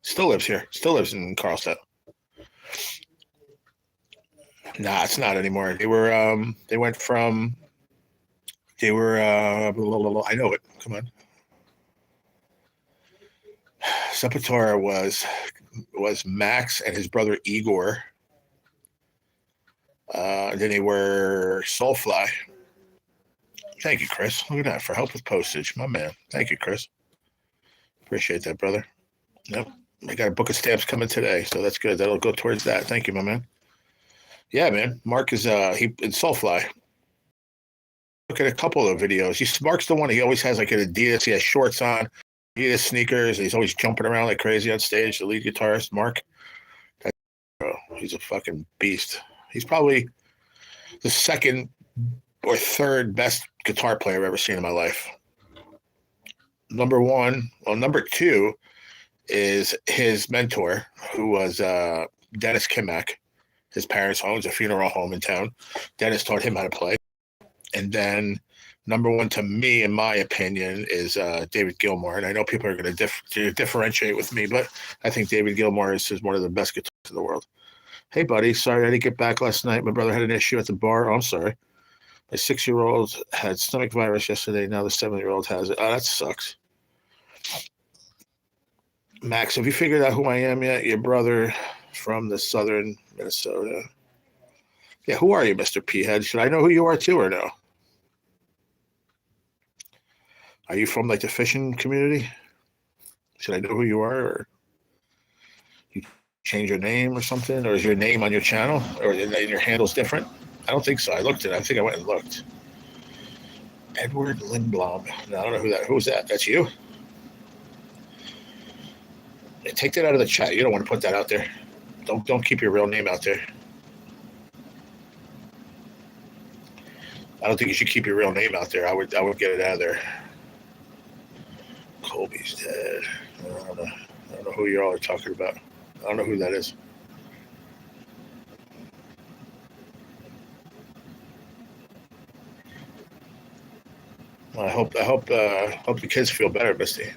Still lives here. Still lives in Carlston. Nah, it's not anymore. They were I know it. Come on. Sepultura was Max and his brother Igor. Then they were Soulfly. Thank you, Chris. Look at that, for help with postage. My man. Thank you, Chris. Appreciate that, brother. Yep. I got a book of stamps coming today, so that's good. That'll go towards that. Thank you, my man. Yeah, man. Mark is he in Soulfly. Look at a couple of videos. Mark's the one. He always has like an Adidas. He has shorts on, Adidas sneakers. He's always jumping around like crazy on stage. The lead guitarist, Mark. He's a fucking beast. He's probably the second or third best guitar player I've ever seen in my life. Number two is his mentor, who was Dennis Kimack. His parents owns a funeral home in town. Dennis taught him how to play. And then number one to me, in my opinion, is David Gilmour. And I know people are going to differentiate with me, but I think David Gilmour is one of the best guitarists in the world. Hey, buddy, sorry I didn't get back last night. My brother had an issue at the bar. Oh, I'm sorry. My 6-year-old had stomach virus yesterday. Now the 7-year-old has it. Oh, that sucks. Max, have you figured out who I am yet? Your brother from the southern Minnesota. Yeah, who are you, Mr. P-Head? Should I know who you are too or no? Are you from like the fishing community? Should I know who you are, or you change your name or something? Or is your name on your channel? Or your handle's different? I don't think so. I looked at it. I think I went and looked. Edward Lindblom. No, I don't know who that. Who's that? That's you? Yeah, take that out of the chat. You don't want to put that out there. Don't keep your real name out there. I don't think you should keep your real name out there. I would get it out of there. Colby's dead. I don't know who you all are talking about. I don't know who that is. Well, I hope the kids feel better, Misty.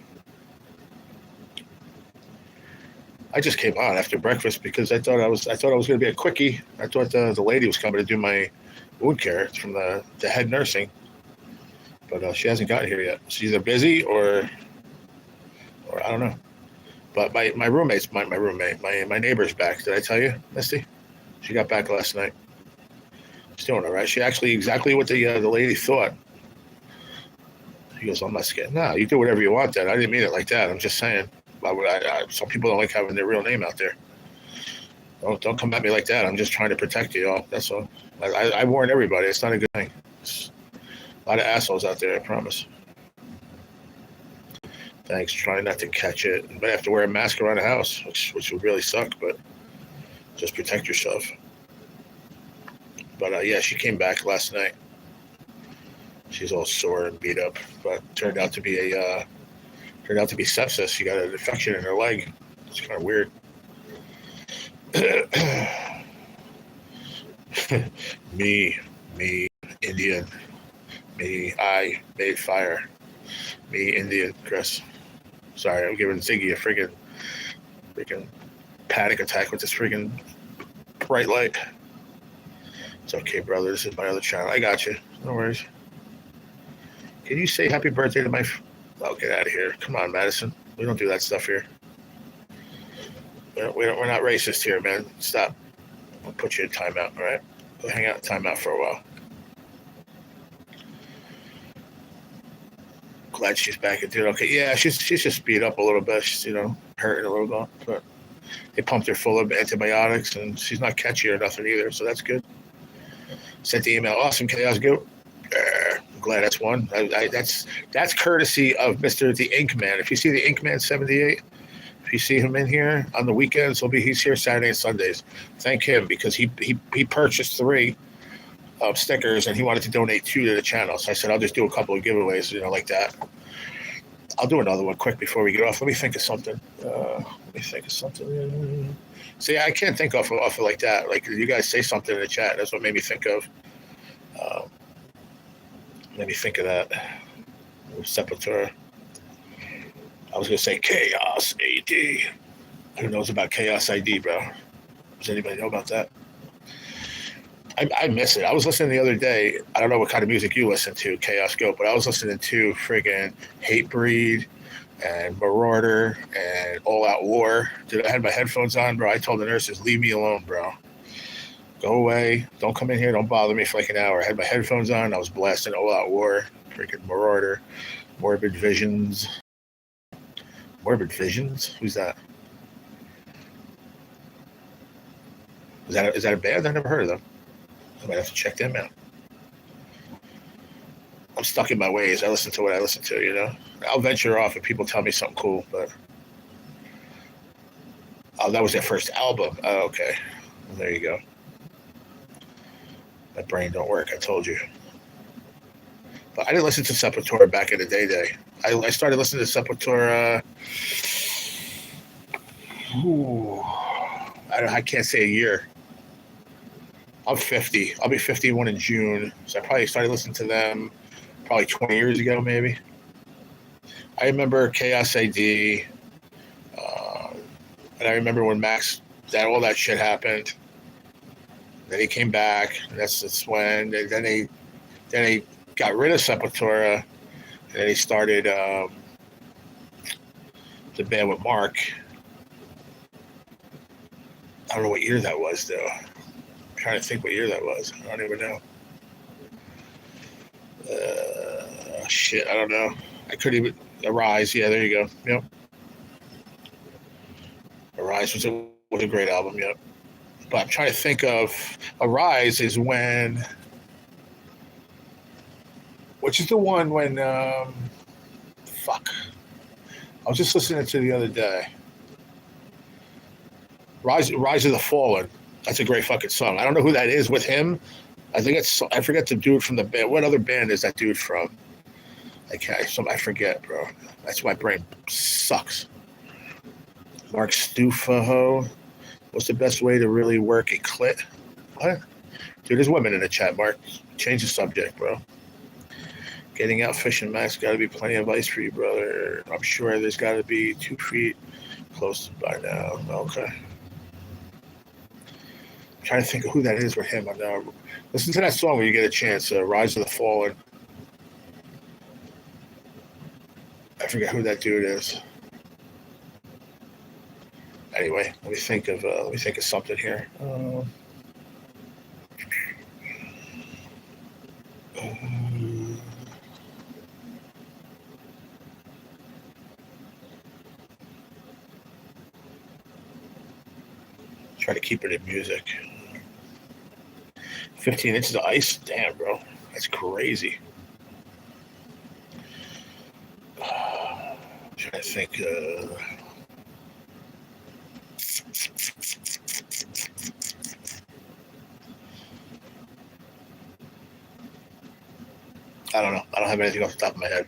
I just came on after breakfast because I thought I was going to be a quickie. I thought the lady was coming to do my wound care. It's from the head nursing, but she hasn't gotten here yet. She's either busy or I don't know. But my roommate's my neighbor's back. Did I tell you, Misty? She got back last night. She's doing all right. She actually exactly what the lady thought. He goes, I'm not scared. No, you do whatever you want then. I didn't mean it like that. I'm just saying. Some people don't like having their real name out there. Don't come at me like that. I'm just trying to protect you all. That's all. I warn everybody. It's not a good thing. It's a lot of assholes out there, I promise. Thanks. Trying not to catch it. But I have to wear a mask around the house, which would really suck, but just protect yourself. But yeah, she came back last night. She's all sore and beat up, but turned out to be sepsis. She got an infection in her leg. It's kind of weird. me, Indian. Me, I made fire. Me, Indian, Chris. Sorry, I'm giving Ziggy a freaking panic attack with this freaking bright light. It's okay, brother. This is my other channel. I got you. No worries. Can you say happy birthday to my... Oh, get out of here. Come on, Madison. We don't do that stuff here. We're not racist here, man. Stop. I'll put you in timeout, all right? We'll hang out in timeout for a while. Glad she's back and doing okay. Yeah, she's just beat up a little bit. She's, hurting a little bit. But they pumped her full of antibiotics, and she's not catchy or nothing either, so that's good. Sent the email. Awesome, Chaos Goat. I'm glad that's one. That's courtesy of Mr. The Ink Man. If you see the Ink Man 78, if you see him in here on the weekends, he's here Saturday and Sundays. Thank him because he purchased 3 stickers and he wanted to donate 2 to the channel. So I said I'll just do a couple of giveaways, like that. I'll do another one quick before we get off. Let me think of something. See, I can't think off of like that. Like you guys say something in the chat. That's what made me think of. Let me think of that. Sepultura. I was going to say Chaos AD. Who knows about Chaos ID, bro? Does anybody know about that? I miss it. I was listening the other day. I don't know what kind of music you listen to, Chaos Goat, but I was listening to friggin' Hatebreed and Marauder and All Out War. Dude, I had my headphones on, bro. I told the nurses, leave me alone, bro. Go away. Don't come in here. Don't bother me for like an hour. I had my headphones on. I was blasting All Out War, freaking Marauder, Morbid Visions. Morbid Visions? Who's that? Is that a band? I've never heard of them. I might have to check them out. I'm stuck in my ways. I listen to what I listen to, I'll venture off if people tell me something cool, but... Oh, that was their first album. Oh, okay. Well, there you go. My brain don't work, I told you. But I didn't listen to Sepultura back in the day. I started listening to Sepultura... I can't say a year. I'm 50. I'll be 51 in June. So I probably started listening to them probably 20 years ago, maybe. I remember Chaos AD. And I remember when all that shit happened. Then he came back. And that's when. Then they got rid of Sepultura. And then he started the band with Mark. I don't know what year that was, though. I'm trying to think what year that was. I don't even know. Shit, I don't know. I couldn't even... Arise, yeah, there you go. Yep. Arise was was a great album, yeah. But I'm trying to think of Arise is when, which is the one when, fuck. I was just listening to it the other day. Rise of the Fallen. That's a great fucking song. I don't know who that is with him. I think it's, I forget the dude from the band. What other band is that dude from? I forget, bro. That's why my brain sucks. Mark Stufaho. What's the best way to really work a clit? What? Dude, there's women in the chat, Mark. Change the subject, bro. Getting out fishing, Max. Got to be plenty of ice for you, brother. I'm sure there's got to be 2 feet close by now. Okay. I'm trying to think of who that is with him. Listen to that song when you get a chance. Rise of the Fallen. I forget who that dude is. Anyway, let me think of something here. Try to keep it in music. 15 inches of ice? Damn, bro. That's crazy. Trying to think. I don't know. I don't have anything off the top of my head.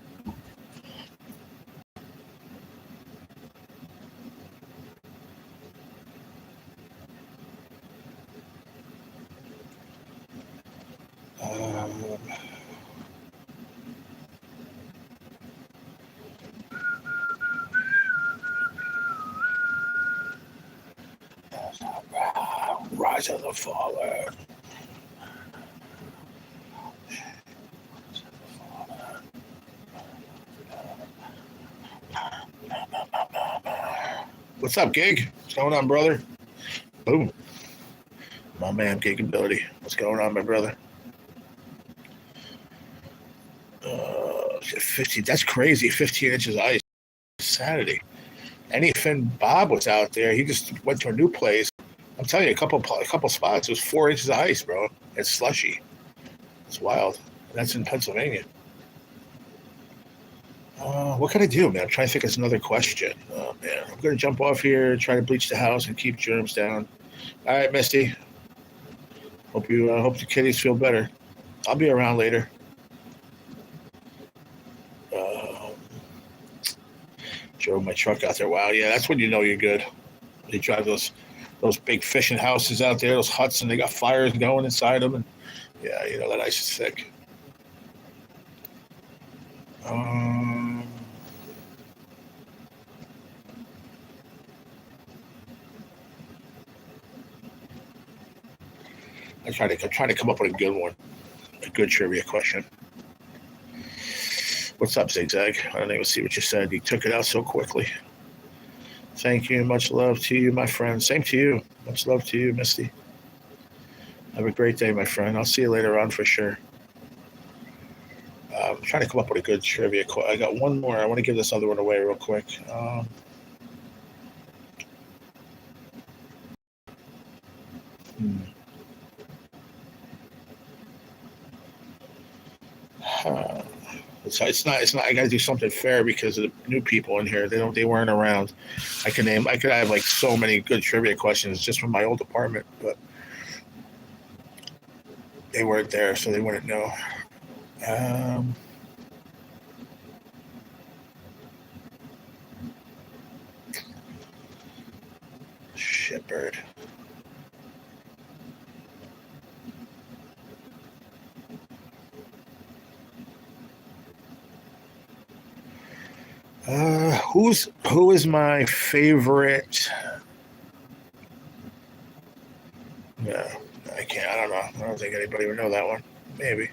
Rise of the Fallen. What's up, Gig? What's going on, brother? Boom. My man, Gigability. What's going on, my brother? 15. That's crazy. 15 inches of ice. Saturday. Any Finn Bob was out there. He just went to a new place. I'm telling you, a couple spots. It was 4 inches of ice, bro. It's slushy. It's wild. That's in Pennsylvania. What can I do, man? I'm trying to think of another question. Oh, man. I'm going to jump off here, try to bleach the house, and keep germs down. All right, Misty. Hope the kitties feel better. I'll be around later. Drove my truck out there. Wow, yeah, that's when you know you're good. They drive those big fishing houses out there, those huts, and they got fires going inside them. And yeah, you know that ice is thick. I'm trying to come up with a good one, a good trivia question. What's up, Zigzag? I don't even see what you said. You took it out so quickly. Thank you. Much love to you, my friend. Same to you. Much love to you, Misty. Have a great day, my friend. I'll see you later on for sure. I'm trying to come up with a good trivia. I got one more. I want to give this other one away real quick. It's not. I got to do something fair because of the new people in here. They weren't around. I could have like so many good trivia questions just from my old apartment, but they weren't there, so they wouldn't know. Shitbird. Who is my favorite? No, I can't. I don't know. I don't think anybody would know that one. Maybe.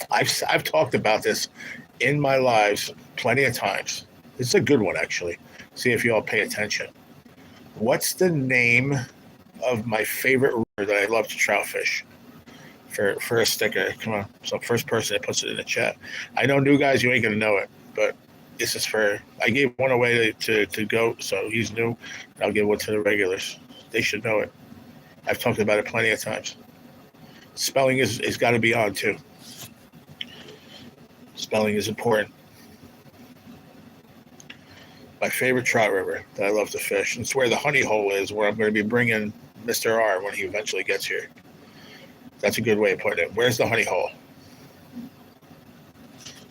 I've talked about this in my lives plenty of times. It's a good one, actually. See if you all pay attention. What's the name of my favorite river that I love to trout fish? For a sticker, come on. So first person that puts it in the chat. I know new guys, you ain't gonna know it, but This is for, I gave one away to Goat, so he's new. I'll give one to the regulars. They should know it. I've talked about it plenty of times. Spelling is got to be on, too. Spelling is important. My favorite trout river that I love to fish. And it's where the honey hole is, where I'm going to be bringing Mr. R when he eventually gets here. That's a good way of putting it. Where's the honey hole?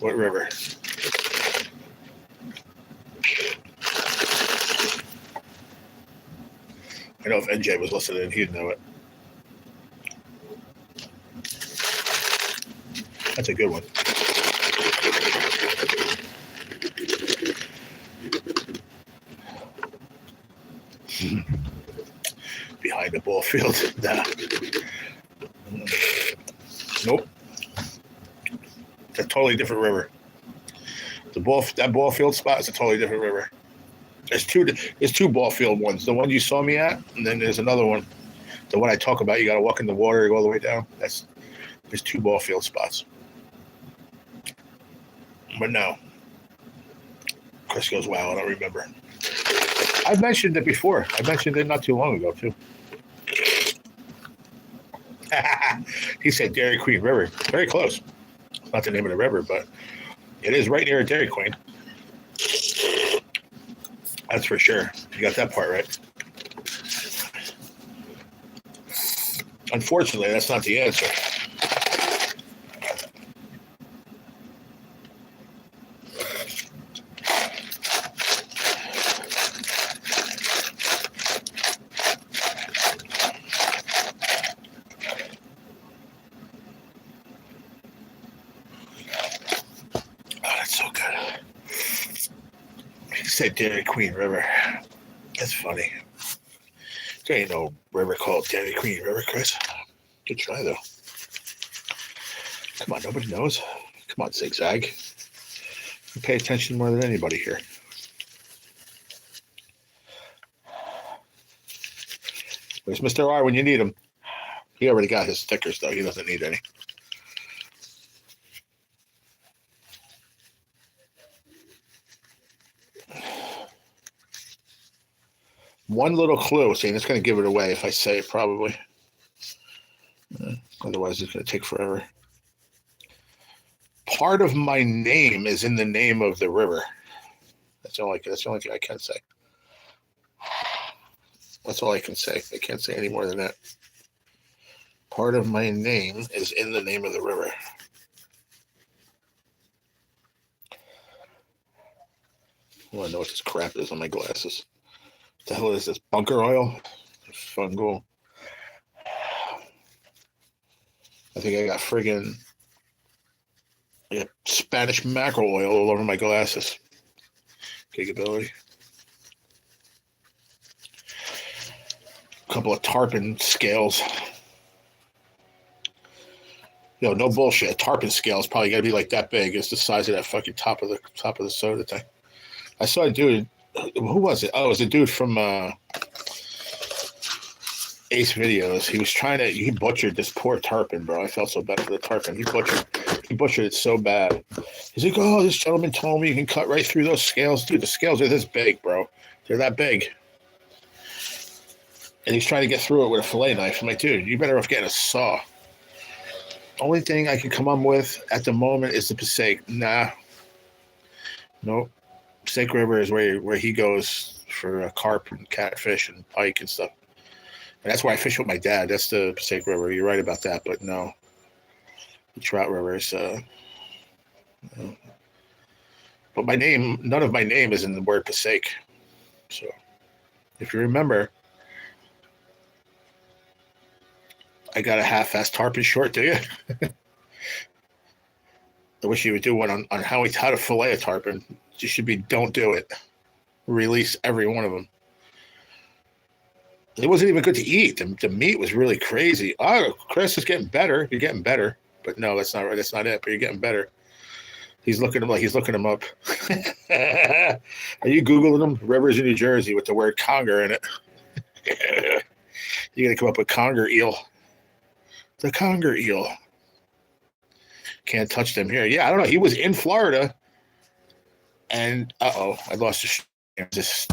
What river? I know if NJ was listening, he'd know it. That's a good one. Behind the ball field. Nah. Nope. It's a totally different river. That ball field spot is a totally different river. There's two ball field ones. The one you saw me at, and then there's another one. The one I talk about, you got to walk in the water to go all the way down. There's two ball field spots. But no. Chris goes, wow, I don't remember. I've mentioned it before. I mentioned it not too long ago, too. He said Dairy Queen River. Very close. Not the name of the river, but it is right near a Dairy Queen. That's for sure. You got that part right. Unfortunately, that's not the answer. Said Dairy Queen River. That's funny. There ain't no river called Dairy Queen River, Chris. Good try, though. Come on, nobody knows. Come on, Zigzag. You pay attention more than anybody here. Where's Mr. R when you need him? He already got his stickers, though. He doesn't need any. One little clue, saying it's going to give it away if I say it, probably. Otherwise, it's going to take forever. Part of my name is in the name of the river. That's the only thing I can say. That's all I can say. I can't say any more than that. Part of my name is in the name of the river. I want to know what this crap is on my glasses. What the hell is this? Bunker oil? Fungal. I think I got Spanish mackerel oil all over my glasses. Gigability. A couple of tarpon scales. Yo, no bullshit. A tarpon scale is probably got to be like that big. It's the size of that fucking top of the soda thing. I saw a dude. Who was it? Oh, it was a dude from Ace Videos. He butchered this poor tarpon, bro. I felt so bad for the tarpon. He butchered it so bad. He's like, oh, this gentleman told me you can cut right through those scales. Dude, the scales are this big, bro. They're that big. And he's trying to get through it with a fillet knife. I'm like, dude, you better off getting a saw. Only thing I can come up with at the moment is the Passaic. Nah. Nope. Passaic River is where he goes for carp and catfish and pike and stuff. And that's where I fish with my dad. That's the Passaic River. You're right about that, but no. The Trout River is... But none of my name is in the word Passaic. So, if you remember, I got a half-assed tarpon short, do you? I wish you would do one on how to fillet a tarpon. You should be, don't do it. Release every one of them. It wasn't even good to eat. The meat was really crazy. Oh, Chris is getting better. You're getting better. But no, that's not right. That's not it. But you're getting better. He's looking him up. Are you Googling them? Rivers in New Jersey with the word conger in it. You're going to come up with conger eel. The conger eel. Can't touch them here. Yeah, I don't know. He was in Florida. And I lost the just.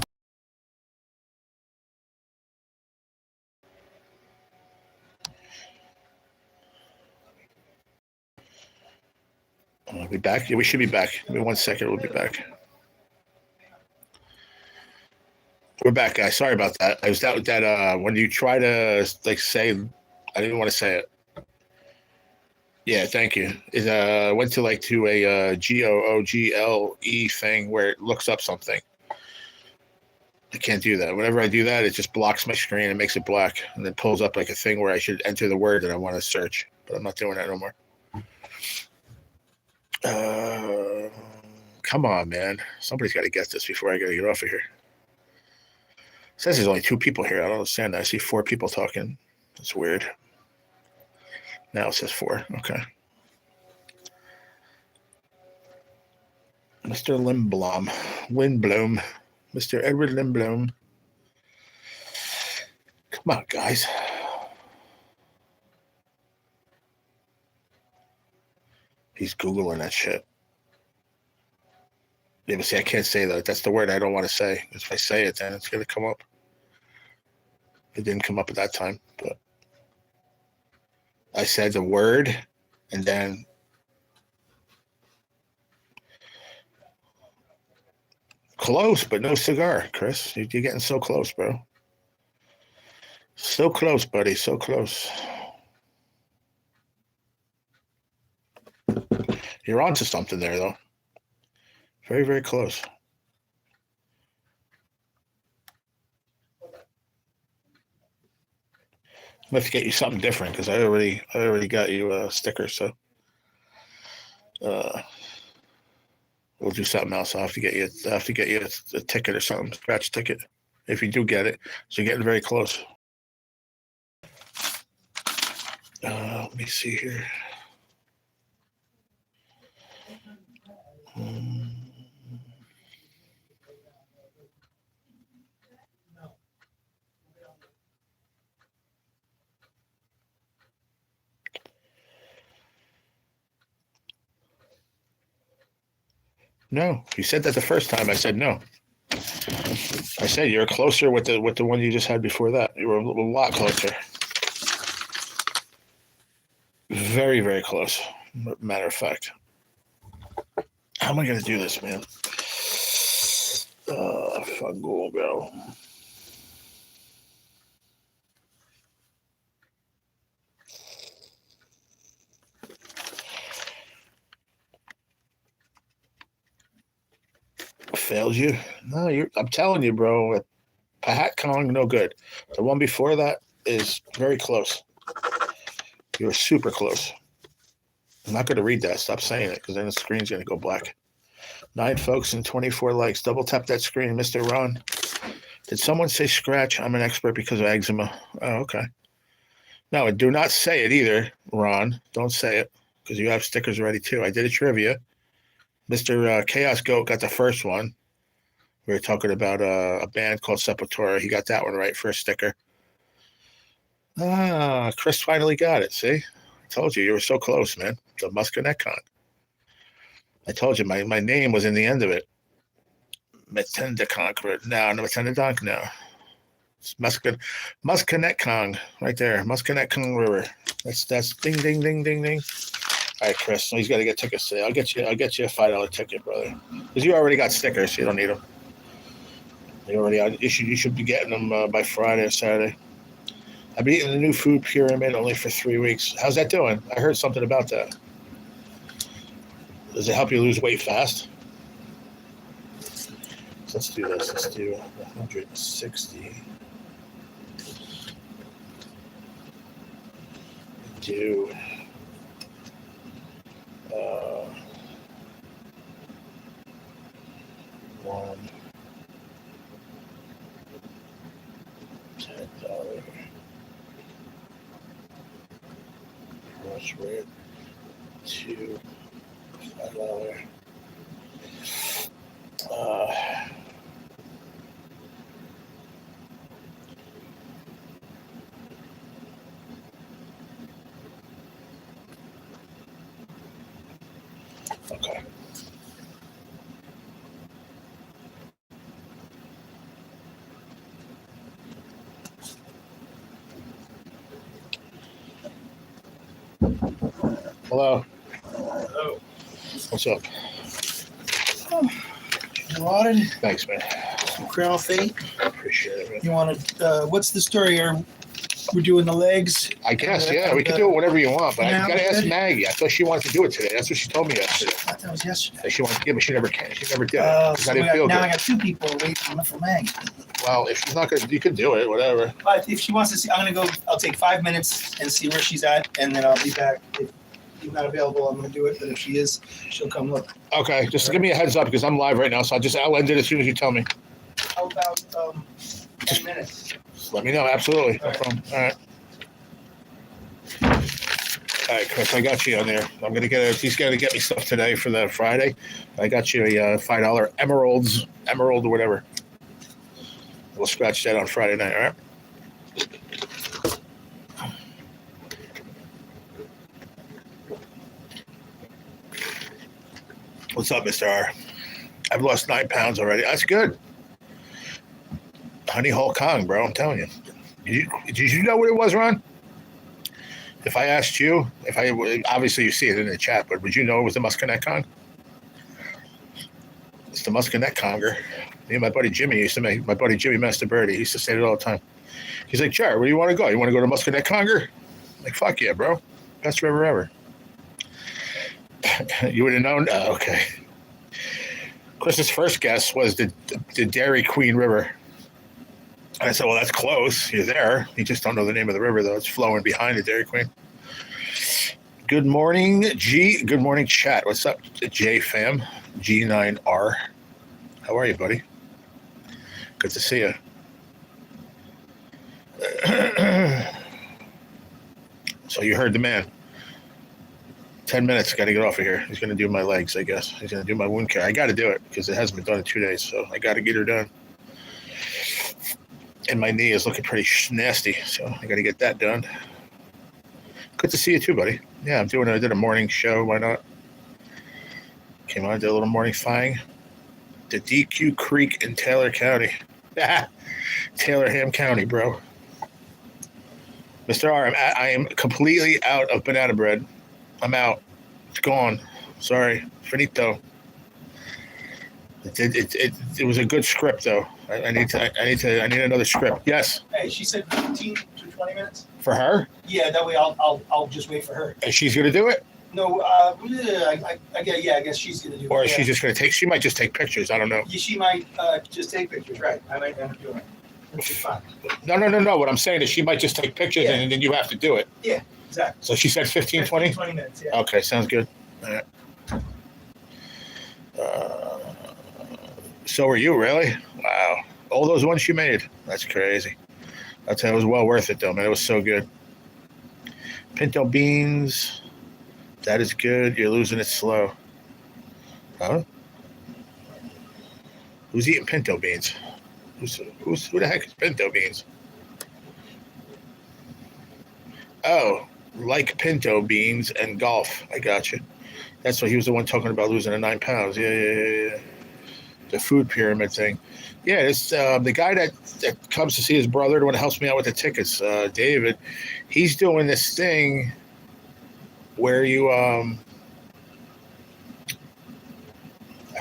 We'll be back. Yeah, we should be back. Give me 1 second. We'll be back. We're back, guys. Sorry about that. I was that when you try to like say, I didn't want to say it. Yeah, thank you. It went to like to a GOOGLE thing where it looks up something. I can't do that. Whenever I do that, it just blocks my screen and makes it black, and then pulls up like a thing where I should enter the word that I want to search. But I'm not doing that no more. Come on, man. Somebody's got to get this before I got to get off of here. It says there's only 2 people here. I don't understand that. I see 4 people talking. That's weird. Now it says 4. Okay. Mr. Lindblom. Mr. Edward Lindblom. Come on, guys. He's Googling that shit. Yeah, but see, I can't say that. That's the word I don't want to say. If I say it, then it's going to come up. It didn't come up at that time, but I said the word, and then close, but no cigar, Chris. You're getting so close, bro. So close, buddy. So close. You're onto something there, though. Very, very close. I'm have to get you something different because I already got you a sticker. So we'll do something else. I have to get you a ticket or something, scratch ticket, if you do get it. So you're getting very close. Let me see here. No, you said that the first time. I said no. I said you're closer with the one you just had before that. You were a lot closer. Very, very close. Matter of fact. How am I going to do this, man? Fuck Google, bro. Failed you? No, I'm telling you, bro. Pahat Kong, no good. The one before that is very close. You were super close. I'm not going to read that. Stop saying it because then the screen's going to go black. 9 folks and 24 likes. Double tap that screen, Mr. Ron. Did someone say scratch? I'm an expert because of eczema. Oh, okay. No, do not say it either, Ron. Don't say it because you have stickers ready too. I did a trivia. Mr. Chaos Goat got the first one. We were talking about a band called Sepultura. He got that one right for a sticker. Chris finally got it. See? I told you were so close, man. The Muskinecon. I told you my name was in the end of it. Metenda Conqueror. No, Metenda Donk, no. It's Muskinecon right there. Muskinecon River. That's ding ding ding ding ding. All right, Chris. So he's got to get tickets today. I'll get you a $5 ticket, brother. Because you already got stickers, so you don't need them. You should be getting them by Friday or Saturday. I've been eating the new food pyramid only for 3 weeks. How's that doing? I heard something about that. Does it help you lose weight fast? So let's do this. Let's do 160. Do 1 $10 rush rate, 2 $5. Okay. Hello. Hello. What's up? Wanted Thanks, man. some crown fate. Appreciate it, man. You want to? What's the story? We're doing the legs. I guess, yeah. We can do it whatever you want, but I Now, got to ask good. Maggie. I thought she wanted to do it today. That's what she told me yesterday. I thought that was yesterday. That she wanted to give, but she never can. She never did. it, 'cause So I didn't feel now good. I got two people waiting for Maggie. Well, if she's not gonna, you can do it. Whatever. But if she wants to see, I'm gonna go. I'll take 5 minutes and see where she's at, and then I'll be back. If she's not available, I'm gonna do it. But if she is, she'll come look. Okay, just give me a heads up because I'm live right now, so I'll end it as soon as you tell me. How about 10 minutes? Just let me know. Absolutely. No All right. problem. All right. All right, Chris, I got you on there. I'm gonna he's gonna get me stuff today for the Friday. I got you a $5 emerald or whatever. We'll scratch that on Friday night, all right? What's up, Mr. R? I've lost 9 pounds already. That's good. Honey Hole Kong, bro. I'm telling you. Did you know what it was, Ron? If I asked you, obviously you see it in the chat, but would you know it was the Muscadet Kong? It's the Muscadet Conger. Me and my buddy Jimmy my buddy Jimmy Master Birdie, he used to say it all the time. He's like, Jared, where do you want to go? You want to go to Muscadet Conger? I'm like, fuck yeah, bro. Best river ever. You would have known? Okay. Chris's first guess was the Dairy Queen River. And I said, well, that's close. You're there. You just don't know the name of the river, though. It's flowing behind the Dairy Queen. Good morning, G. Good morning, chat. What's up, J fam? G9R. How are you, buddy? Good to see you. So you heard the man. 10 minutes. Got to get off of here. He's going to do my legs, I guess. He's going to do my wound care. I got to do it because it hasn't been done in 2 days. So I got to get her done. And my knee is looking pretty nasty. So I got to get that done. Good to see you too, buddy. Yeah, I did a morning show. Why not? Came on, did a little morning flying. The DQ Creek in Taylor County. Taylorham County, bro. Mr. R, I am completely out of banana bread. I'm out. It's gone. Sorry. Finito. It was a good script though. I need another script. Yes. Hey, she said 15 to 20 minutes. For her? Yeah, that way I'll just wait for her. And she's gonna do it? No, I guess she's gonna do it. Or is she just gonna she might just take pictures. I don't know. Yeah, she might just take pictures, right? I might end up doing it. Which is fine. No. What I'm saying is she might just take pictures and then you have to do it. Yeah, exactly. So she said 15, 20? 20 minutes, yeah. Okay, sounds good. All right. So are you, really? Wow. All those ones you made. That's crazy. I'll tell you, it was well worth it, though, man. It was so good. Pinto beans. That is good. You're losing it slow. Huh? Who's eating pinto beans? Who the heck is pinto beans? Oh, like pinto beans and golf. I got you. That's why he was the one talking about losing the 9 pounds. Yeah. The food pyramid thing. Yeah, it's the guy that comes to see his brother, the one that helps me out with the tickets, David. He's doing this thing where you I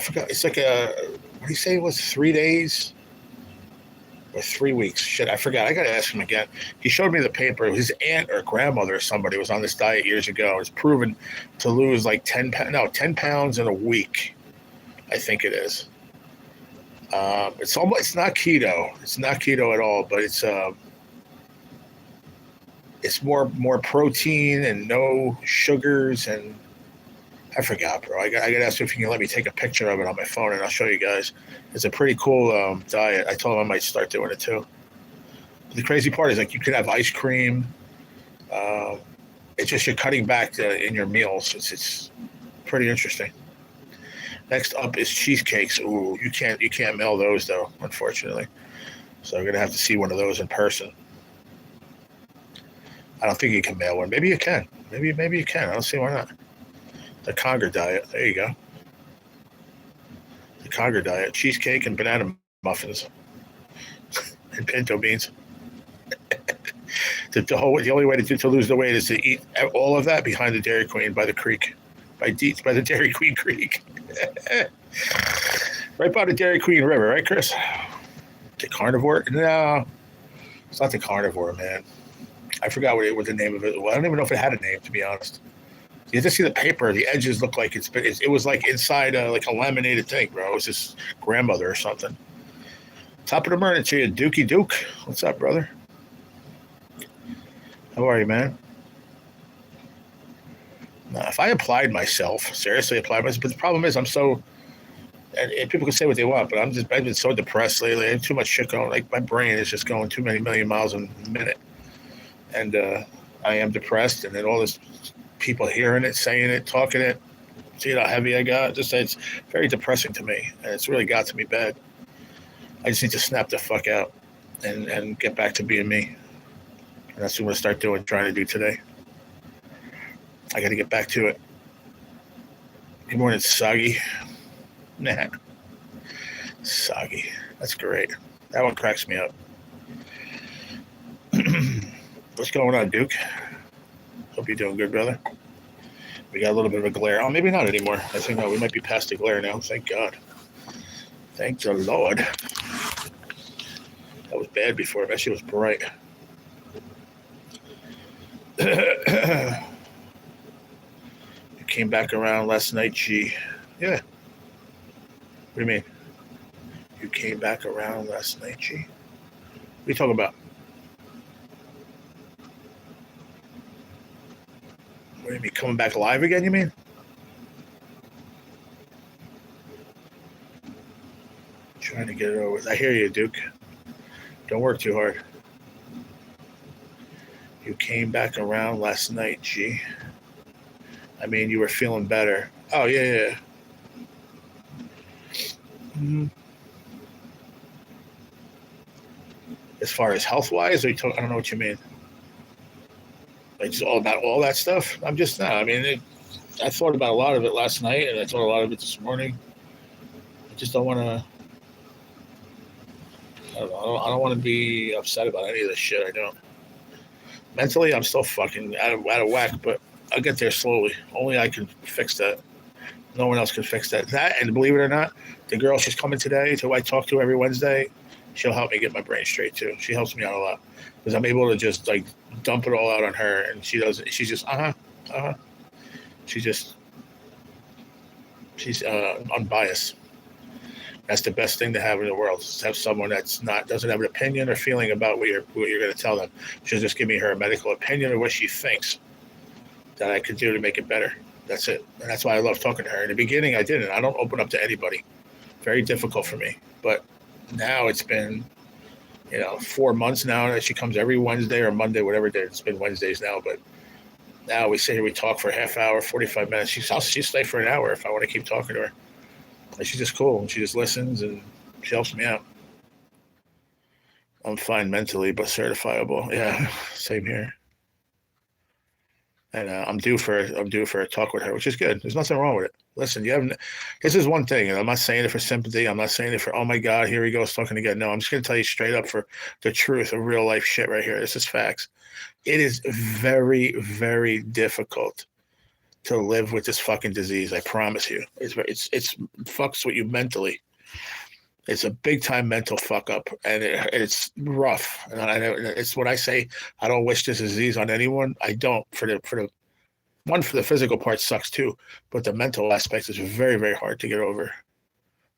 forgot. It's like what do you say it was, 3 days or 3 weeks? Shit, I forgot. I got to ask him again. He showed me the paper. His aunt or grandmother or somebody was on this diet years ago. It's proven to lose like 10 pounds in a week. I think it is. It's not keto. It's not keto at all, but it's more protein and no sugars, and I forgot, bro. I got to ask you if you can let me take a picture of it on my phone, and I'll show you guys. It's a pretty cool diet. I told him I might start doing it too. But the crazy part is, like, you could have ice cream. It's just you're cutting back in your meals. It's pretty interesting. Next up is cheesecakes. Ooh, you can't mail those though, unfortunately. So I'm gonna have to see one of those in person. I don't think you can mail one. Maybe you can. Maybe you can. I don't see why not. The Conger diet. There you go. The Conger diet: cheesecake and banana muffins and pinto beans. The only way to lose the weight is to eat all of that behind the Dairy Queen by the creek, by the Dairy Queen Creek, right by the Dairy Queen River, right, Chris? The carnivore? No, it's not the carnivore, man. I forgot what the name of it was. I don't even know if it had a name, to be honest. You just see the paper. The edges look like it was like inside like a laminated thing, bro. It was his grandmother or something. Top of the morning to you, Dookie Duke. What's up, brother? How are you, man? Now, if I applied myself, seriously applied myself, but the problem is I'm so, and people can say what they want, but I've been so depressed lately. I have too much shit going. Like my brain is just going too many million miles a minute, and I am depressed. And then all this people hearing it, saying it, talking it, see how heavy I got. Just it's very depressing to me, and it's really got to me bad. I just need to snap the fuck out and get back to being me. And that's what I'm going to start trying to do today. I got to get back to it. Good morning, Soggy. Nah. Soggy. That's great. That one cracks me up. What's going on, Duke? Hope you're doing good, brother. We got a little bit of a glare. Oh, maybe not anymore. I think we might be past the glare now. Thank God. Thank the Lord. That was bad before. That shit was bright. You came back around last night, G. Yeah. What do you mean? You came back around last night, G? What are you talking about? What do you mean, coming back live again, you mean? Trying to get it over with. I hear you, Duke. Don't work too hard. You came back around last night, G. I mean, you were feeling better. Oh, yeah. Mm-hmm. As far as health-wise, I don't know what you mean. Like, just all about all that stuff? I'm just not. I mean, I thought about a lot of it last night, and I thought a lot of it this morning. I just don't want to. I don't want to be upset about any of this shit. I don't. Mentally, I'm still fucking out of whack, but I'll get there slowly. Only I can fix that. No one else can fix that. That, and believe it or not, the girl she's coming today, who I talk to every Wednesday, she'll help me get my brain straight too. She helps me out a lot because I'm able to just like dump it all out on her, and she doesn't. She's just She's unbiased. That's the best thing to have in the world. Is to have someone doesn't have an opinion or feeling about what you're going to tell them. She'll just give me her medical opinion of what she thinks that I could do to make it better. That's it. And that's why I love talking to her. In the beginning, I didn't. I don't open up to anybody. Very difficult for me. But now it's been, 4 months now that she comes every Wednesday or Monday, whatever day. It's been Wednesdays now, but now we sit here, we talk for a half hour, 45 minutes. She'll stay for an hour if I want to keep talking to her. And she's just cool. And she just listens and she helps me out. I'm fine mentally, but certifiable. Yeah, same here. And I'm due for a talk with her, which is good. There's nothing wrong with it. Listen, this is one thing, and I'm not saying it for sympathy. I'm not saying it for, oh my God, here he goes talking again. No, I'm just going to tell you straight up for the truth of real life shit right here. This is facts. It is very, very difficult to live with this fucking disease. I promise you. It's fucks with you mentally. It's a big time mental fuck up, and it's rough. And it's what I say. I don't wish this disease on anyone. I don't. For the physical part sucks too, but the mental aspect is very, very hard to get over.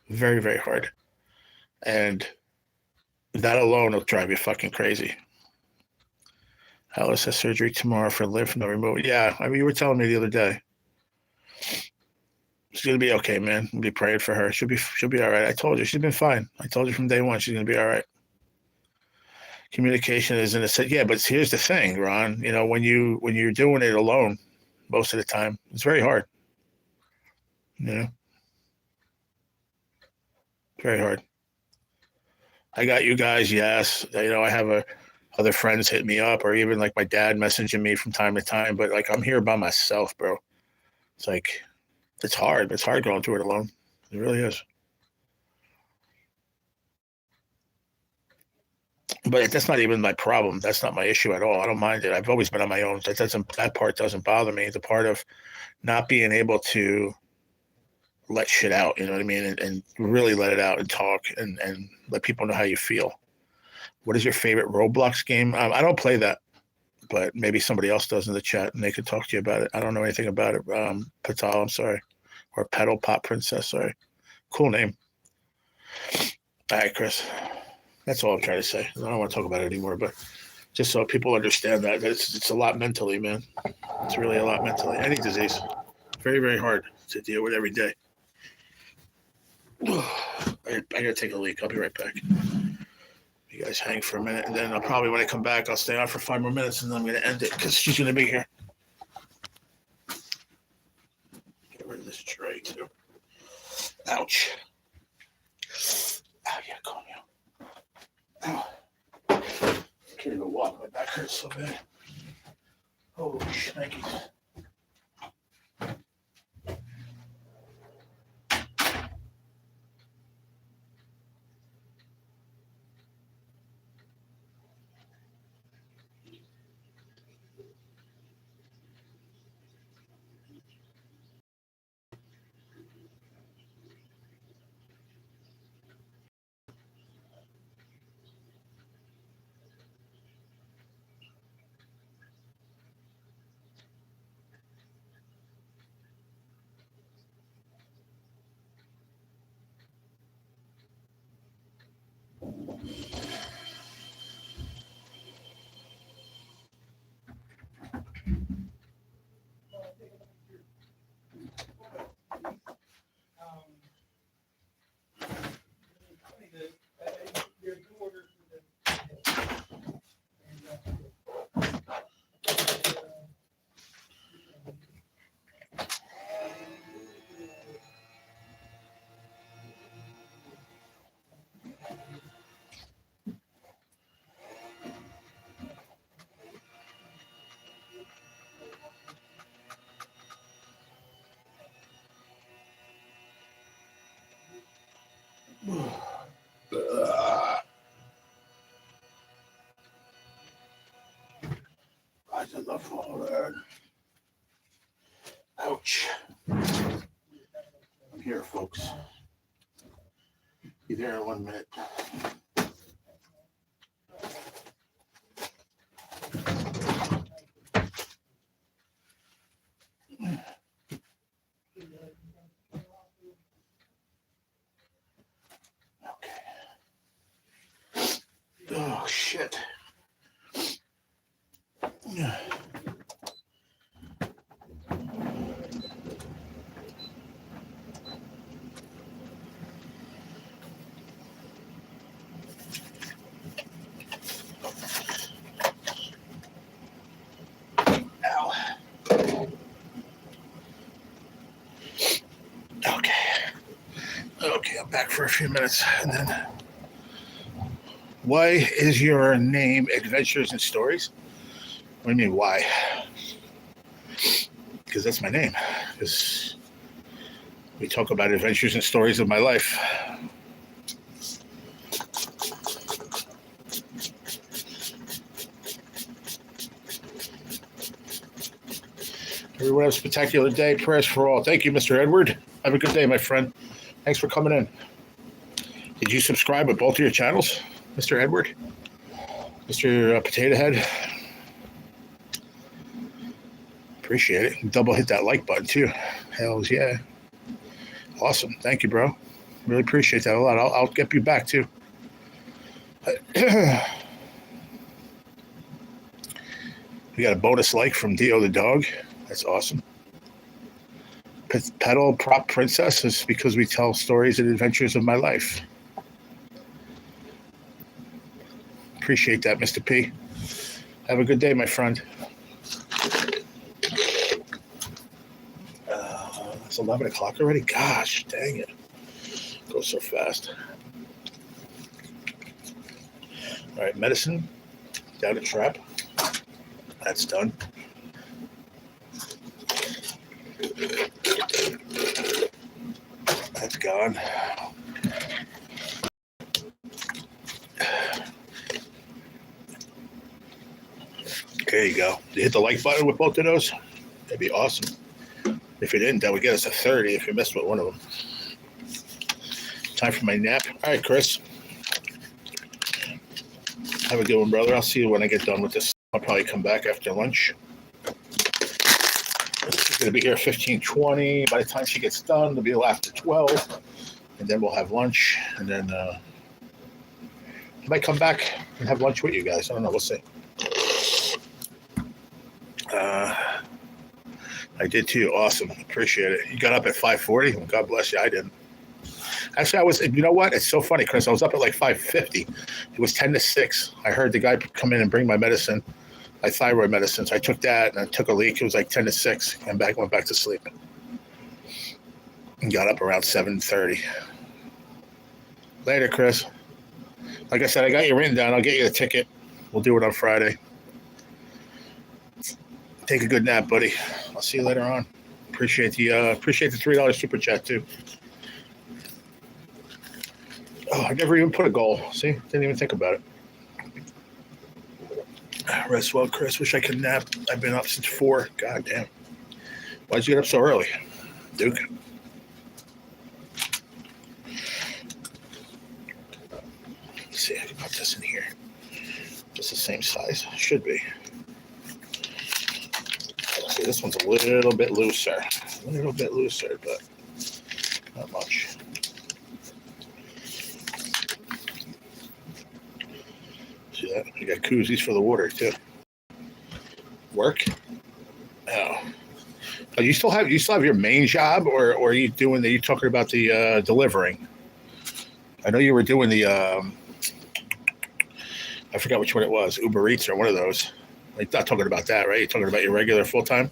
Very, very hard, and that alone will drive you fucking crazy. Alice has surgery tomorrow for lymph node removal. Yeah, I mean, you were telling me the other day. She's gonna be okay, man. I'll be praying for her. She'll be all right. I told you she's been fine. I told you from day one she's gonna be all right. Communication is in a set. Yeah, but here's the thing, Ron. When you're doing it alone, most of the time, it's very hard. Very hard. I got you guys, yes. I have other friends hit me up, or even like my dad messaging me from time to time. But like I'm here by myself, bro. It's like it's hard. It's hard going through it alone. It really is. But that's not even my problem. That's not my issue at all. I don't mind it. I've always been on my own. That part doesn't bother me. The part of not being able to let shit out, you know what I mean, and really let it out and talk and let people know how you feel. What is your favorite Roblox game? I don't play that, but maybe somebody else does in the chat and they could talk to you about it. I don't know anything about it. Patal, I'm sorry, or Petal Pop Princess, sorry. Cool name. All right, Chris. That's all I'm trying to say. I don't want to talk about it anymore, but just so people understand that it's a lot mentally, man. It's really a lot mentally. Any disease, very, very hard to deal with every day. I gotta take a leak. I'll be right back. You guys hang for a minute, and then I'll probably, when I come back, I'll stay on for 5 more minutes, and then I'm gonna end it because she's gonna be here. Get rid of this tray too. Ouch. Oh yeah, calm down. Ow. I can't even walk. My back hurts so bad. Holy shnikes. I did not fall there. Ouch. I'm here, folks. Be there in 1 minute. Okay. Oh, shit. Ow. Okay. Okay, I'm back for a few minutes. And then, why is your name Adventures and Stories? What do you mean, why? Because that's my name. Because we talk about adventures and stories of my life. Everyone have a spectacular day. Prayers for all. Thank you, Mr. Edward. Have a good day, my friend. Thanks for coming in. Did you subscribe with both of your channels, Mr. Edward? Mr. Potato Head? Appreciate it. Double hit that like button, too. Hells yeah. Awesome. Thank you, bro. Really appreciate that a lot. I'll get you back, too. We got a bonus like from Dio the dog. That's awesome. Petal Prop Princess is because we tell stories and adventures of my life. Appreciate that, Mr. P. Have a good day, my friend. It's 11 o'clock already? Gosh, dang it. Goes so fast. All right, medicine. Down a trap. That's done. That's gone. There you go. You hit the like button with both of those? That'd be awesome. If you didn't, that would get us a 30 if you missed with one of them. Time for my nap. All right, Chris. Have a good one, brother. I'll see you when I get done with this. I'll probably come back after lunch. She's going to be here 15:20. By the time she gets done, it'll be a little after 12. And then we'll have lunch. And then I might come back and have lunch with you guys. I don't know. We'll see. I did too. Awesome. Appreciate it. You got up at 5:40? Well, God bless you. I didn't. Actually, I was, you know what? It's so funny, Chris. I was up at like 5:50. It was 10 to 6. I heard the guy come in and bring my medicine, my thyroid medicine. So I took that and I took a leak. It was like 10 to 6. And went back to sleep. And got up around 7:30. Later, Chris. Like I said, I got you written down. I'll get you the ticket. We'll do it on Friday. Take a good nap, buddy. I'll see you later on. Appreciate the $3 super chat too. Oh, I never even put a goal. See, didn't even think about it. Rest well, Chris. Wish I could nap. I've been up since 4. God damn. Why'd you get up so early, Duke? Let's see. I can put this in here. It's the same size. Should be. See, this one's a little bit looser. But not much. See that? You got koozies for the water too. Work? Oh. Oh, you still have your main job, or are you doing the? You talking about the delivering? I know you were doing the. I forgot which one it was. Uber Eats or one of those. You're not talking about that, right? You're talking about your regular full time.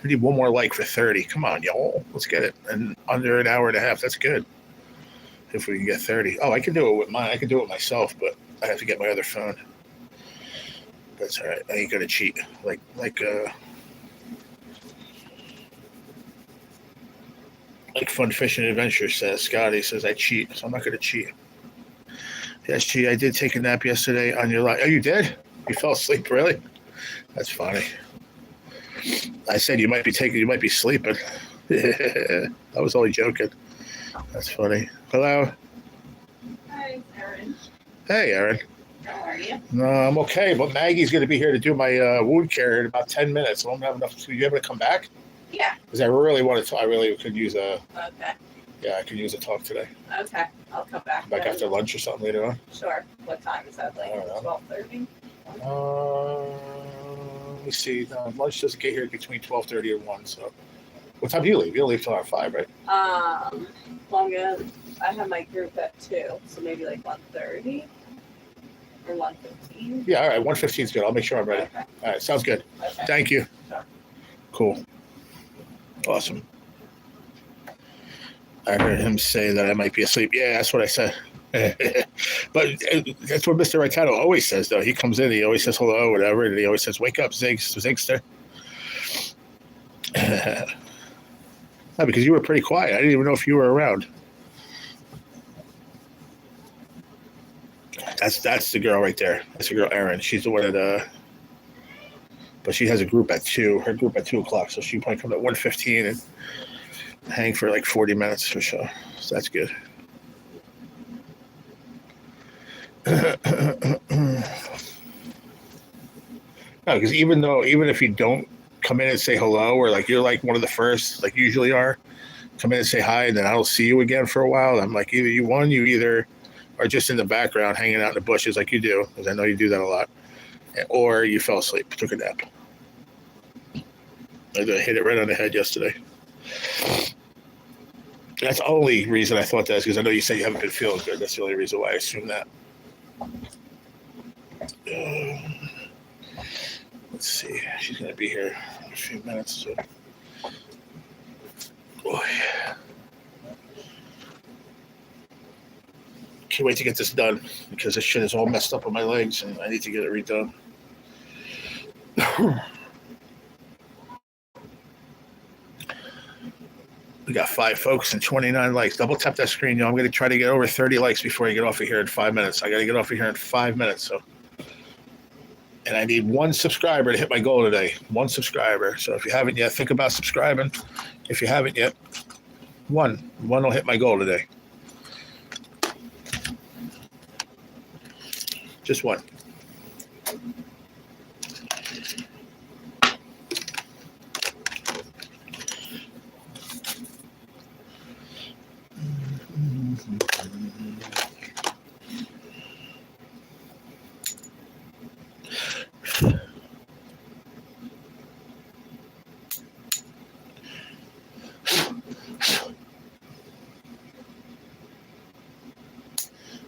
We need one more like for 30. Come on, y'all. Let's get it. And under an hour and a half. That's good. If we can get 30. Oh, I can do it with mine. I can do it myself, but I have to get my other phone. That's all right. I ain't gonna cheat. Like Fun Fishing Adventure says. Scotty says I cheat, so I'm not gonna cheat. Yes, G, I did take a nap yesterday on your line. Oh, you did? You fell asleep, really? That's funny. I said you might be sleeping. I was only joking. That's funny. Hello. Hi, Aaron. Hey, Aaron. How are you? No, I'm okay, but Maggie's going to be here to do my wound care in about 10 minutes. So I'm going to have enough. So you able to come back? Yeah. Because I really want to. I really could use a. Okay. Yeah, I could use a talk today. Okay. I'll come back. Come back after lunch or something later on. Sure. What time is that? Like I don't know. 12:30? Let me see. Lunch doesn't get here between 12:30 and 1. So, what time do you leave? You don't leave till around 5, right? Long as I have my group at 2, so maybe like 1:30 or 1:15. Yeah, all right. 1:15 is good. I'll make sure I'm ready. Okay. All right, sounds good. Okay. Thank you. Sure. Cool. Awesome. I heard him say that I might be asleep. Yeah, that's what I said. But that's what Mr. Raitato always says, though. He comes in, he always says hello, whatever, and he always says, "Wake up, Zigster." No, because you were pretty quiet. I didn't even know if you were around. That's the girl right there. That's the girl, Erin. She's the one that. But she has a group at 2. Her group at 2:00, so she might come at 1:15 and hang for like 40 minutes or so. So that's good. No, because even if you don't come in and say hello, or like you're like one of the first, like you usually are, come in and say hi, and then I don't see you again for a while. I'm like, either you are just in the background hanging out in the bushes like you do, because I know you do that a lot, or you fell asleep, took a nap. I hit it right on the head yesterday. That's the only reason I thought that is because I know you say you haven't been feeling good. That's the only reason why I assume that. Let's see. She's going to be here in a few minutes. So. Boy. Can't wait to get this done because this shit is all messed up on my legs and I need to get it redone. We got 5 folks and 29 likes. Double tap that screen, yo. I'm going to try to get over 30 likes before I get off of here in 5 minutes. I got to get off of here in 5 minutes. So, and I need 1 subscriber to hit my goal today. 1 subscriber. So if you haven't yet, think about subscribing. If you haven't yet, 1 will hit my goal today. Just 1.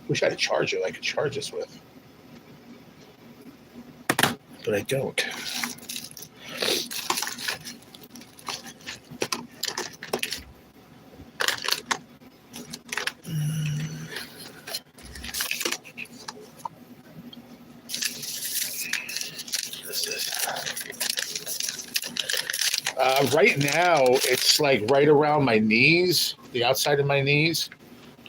Wish I had a charger I could charge this with, but I don't. Right now, it's like right around my knees, the outside of my knees.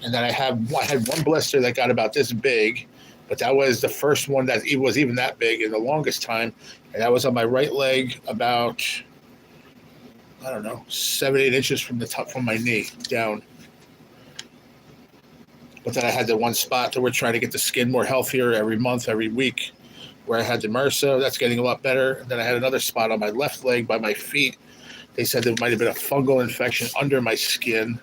And then I had 1 blister that got about this big, but that was the first one that it was even that big in the longest time. And that was on my right leg about, I don't know, 7, 8 inches from the top, from my knee down. But then I had the 1 spot that we're trying to get the skin more healthier every month, every week, where I had the MRSA. That's getting a lot better. And then I had another spot on my left leg by my feet. They said there might have been a fungal infection under my skin.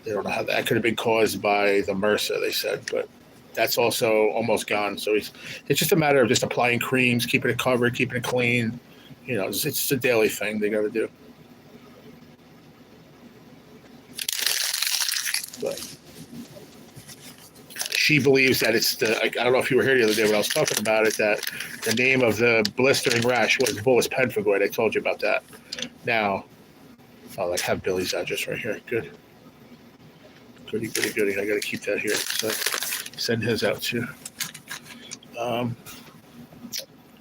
They don't know how that could have been caused by the MRSA, they said, but that's also almost gone. So it's just a matter of just applying creams, keeping it covered, keeping it clean. You know, it's a daily thing they got to do. But she believes that it's I don't know if you were here the other day when I was talking about it, that the name of the blistering rash was bullous pemphigoid. I told you about that. Now, I have Billy's address right here. Good. Goody. I got to keep that here. So send his out too.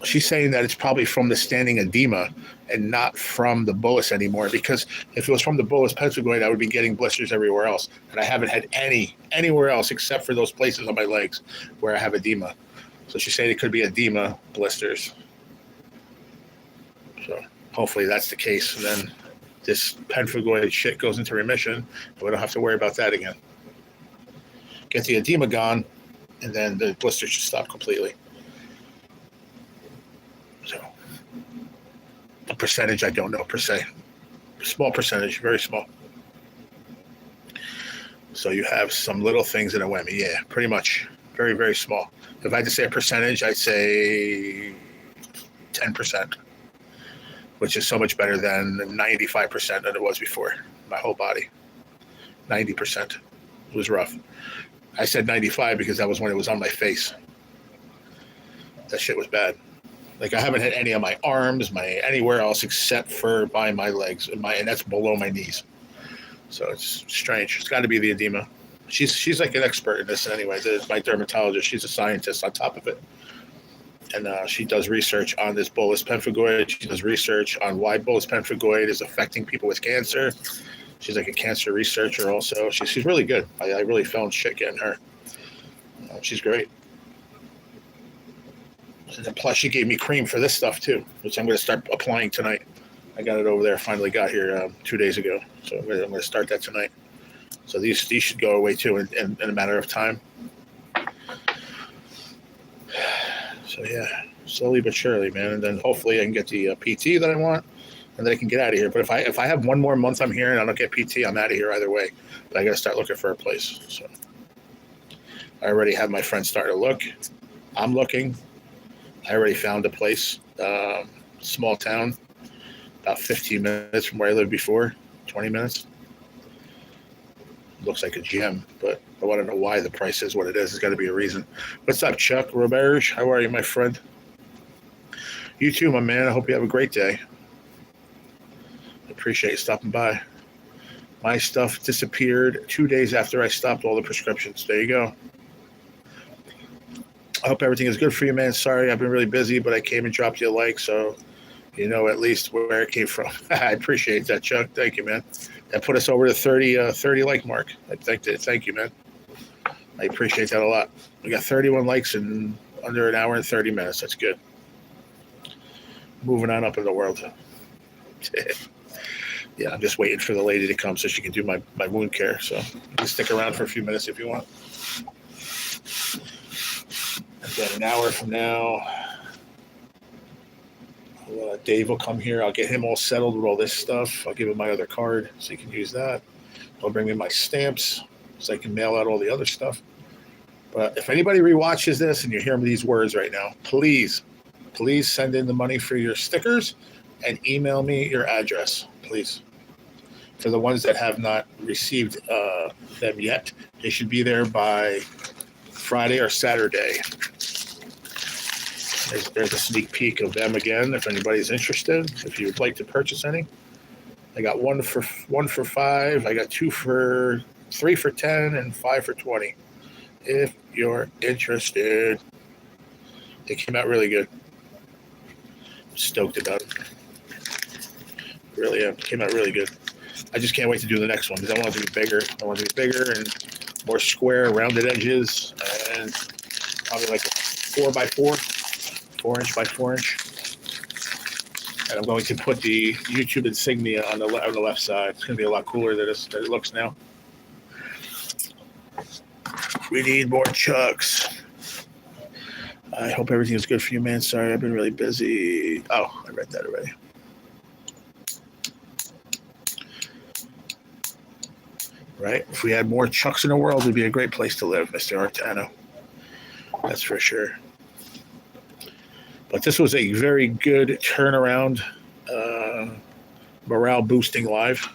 She's saying that it's probably from the standing edema and not from the bullous anymore, because if it was from the bullous pemphigoid, I would be getting blisters everywhere else. And I haven't had anywhere else except for those places on my legs where I have edema. So she's saying it could be edema blisters. So hopefully that's the case. And then this pemphigoid shit goes into remission, and we don't have to worry about that again. Get the edema gone, and then the blister should stop completely. So the percentage, I don't know per se. Small percentage, very small. So you have some little things in a whammy. Yeah, pretty much. Very, very small. If I had to say a percentage, I'd say 10%. Which is so much better than 95% that it was before. My whole body. 90%. It was rough. I said 95 because that was when it was on my face. That shit was bad. Like, I haven't had any on my arms, anywhere else except for by my legs, and that's below my knees. So it's strange. It's got to be the edema. She's like an expert in this anyway. My dermatologist. She's a scientist on top of it. And she does research on this bullous pemphigoid. She does research on why bullous pemphigoid is affecting people with cancer. She's like a cancer researcher also. She's really good. I really found shit getting her. She's great. And then plus she gave me cream for this stuff too, which I'm going to start applying tonight. I got it over there. Finally got here 2 days ago. So I'm going to start that tonight. So these should go away too in a matter of time. So yeah, slowly but surely, man. And then hopefully I can get the PT that I want, and then I can get out of here. But if I have 1 more month I'm here and I don't get PT, I'm out of here either way. But I got to start looking for a place. So I already have my friends starting to look. I'm looking. I already found a place, small town, about 15 minutes from where I lived before, 20 minutes. Looks like a gym, but I want to know why the price is what it is. There's got to be a reason. What's up, Chuck Roberge? How are you, my friend? You too, my man. I hope you have a great day. I appreciate you stopping by. My stuff disappeared 2 days after I stopped all the prescriptions. There you go. I hope everything is good for you, man. Sorry, I've been really busy, but I came and dropped you a like, so You know at least where it came from. I appreciate that, Chuck. Thank you, man. That put us over the 30 like mark. Thank you, man. I appreciate that a lot. We got 31 likes in under an hour and 30 minutes. That's good. Moving on up in the world. Yeah, I'm just waiting for the lady to come so she can do my wound care. So you can stick around for a few minutes if you want. About an hour from now, Dave will come here. I'll get him all settled with all this stuff. I'll give him my other card so he can use that. I'll bring in my stamps so I can mail out all the other stuff. But if anybody rewatches this and you hear these words right now, please send in the money for your stickers and email me your address, please. For the ones that have not received them yet, they should be there by Friday or Saturday. There's a sneak peek of them again. If anybody's interested, if you would like to purchase any, I got one for $5. I got 3 for $10 and 5 for $20. If you're interested, they came out really good. I'm stoked about it. Really am. Came out really good. I just can't wait to do the next one because I want it to be bigger. I want it to be bigger and more square, rounded edges, and probably like a 4x4, 4-inch by 4-inch. And I'm going to put the YouTube insignia on the left side. It's going to be a lot cooler than it looks now. We need more Chucks. I hope everything is good for you, man. Sorry, I've been really busy. Oh, I read that already. Right? If we had more Chucks in the world, it'd be a great place to live, Mr. Artano. That's for sure. But this was a very good turnaround, morale boosting live.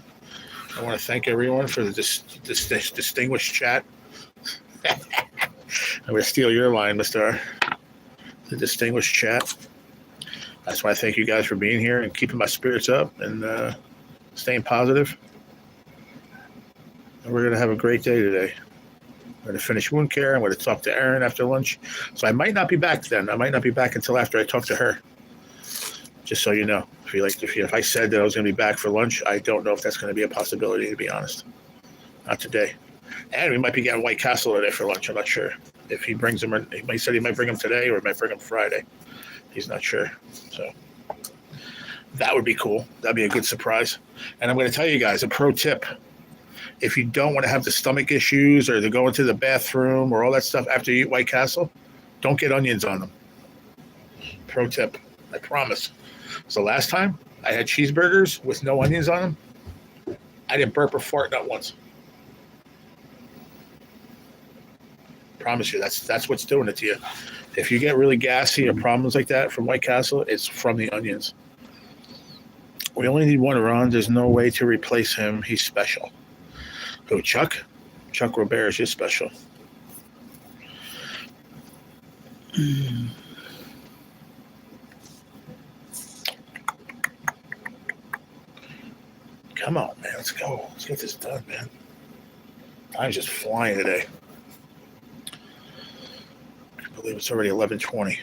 I want to thank everyone for the distinguished chat. I'm going to steal your line, Mr. The distinguished chat. That's why I thank you guys for being here and keeping my spirits up and staying positive. And we're going to have a great day today. I'm going to finish wound care. I'm going to talk to Erin after lunch. So I might not be back then. I might not be back until after I talk to her. Just so you know. If I said that I was going to be back for lunch, I don't know if that's going to be a possibility, to be honest. Not today. And we might be getting White Castle today for lunch. I'm not sure. If he brings them, he said he might bring them today or he might bring them Friday. He's not sure. So that would be cool. That'd be a good surprise. And I'm going to tell you guys a pro tip. If you don't want to have the stomach issues or to go into the bathroom or all that stuff after you eat White Castle, don't get onions on them. Pro tip. I promise. So last time I had cheeseburgers with no onions on them, I didn't burp or fart not once. Promise you, that's what's doing it to you. If you get really gassy or problems like that from White Castle, it's from the onions. We only need one Ron. There's no way to replace him. He's special. Who, Chuck? Chuck Robert is just special. Come on, man. Let's go. Let's get this done, man. Time's just flying today. I believe it's already 11:20.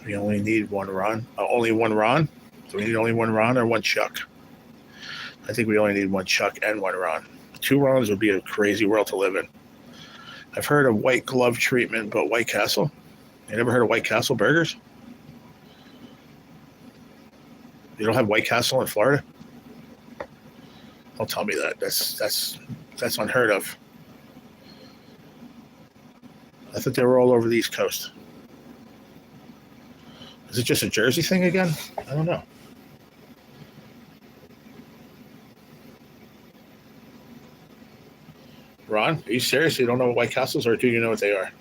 We only need one Ron. Only one Ron? Do we need only one Ron or one Chuck? I think we only need one Chuck and one Ron. 2 Rons would be a crazy world to live in. I've heard of white glove treatment, but White Castle? You never heard of White Castle burgers? You don't have White Castle in Florida? Don't tell me that. That's unheard of. I thought they were all over the East Coast. Is it just a Jersey thing again? I don't know. Ron, are you serious? You don't know what White Castles are, or do you know what they are?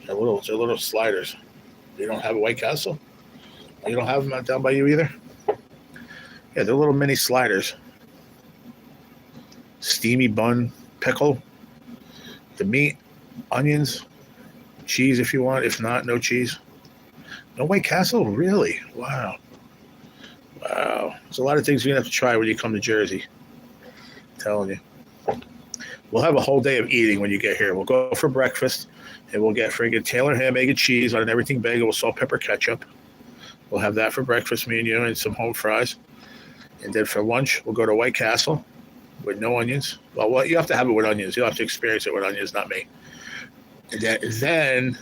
They're little sliders. You don't have a White Castle? You don't have them down by you either? Yeah, they're little mini sliders. Steamy bun, pickle, the meat, onions, cheese if you want. If not, no cheese. No White Castle? Really? Wow. Wow. There's a lot of things you're going to have to try when you come to Jersey. I'm telling you. We'll have a whole day of eating when you get here. We'll go for breakfast, and we'll get friggin' Taylor ham, egg, and cheese on an everything bagel with salt, pepper, ketchup. We'll have that for breakfast, me and you, and some home fries. And then for lunch, we'll go to White Castle with no onions. Well, you have to have it with onions. You'll have to experience it with onions, not me. And then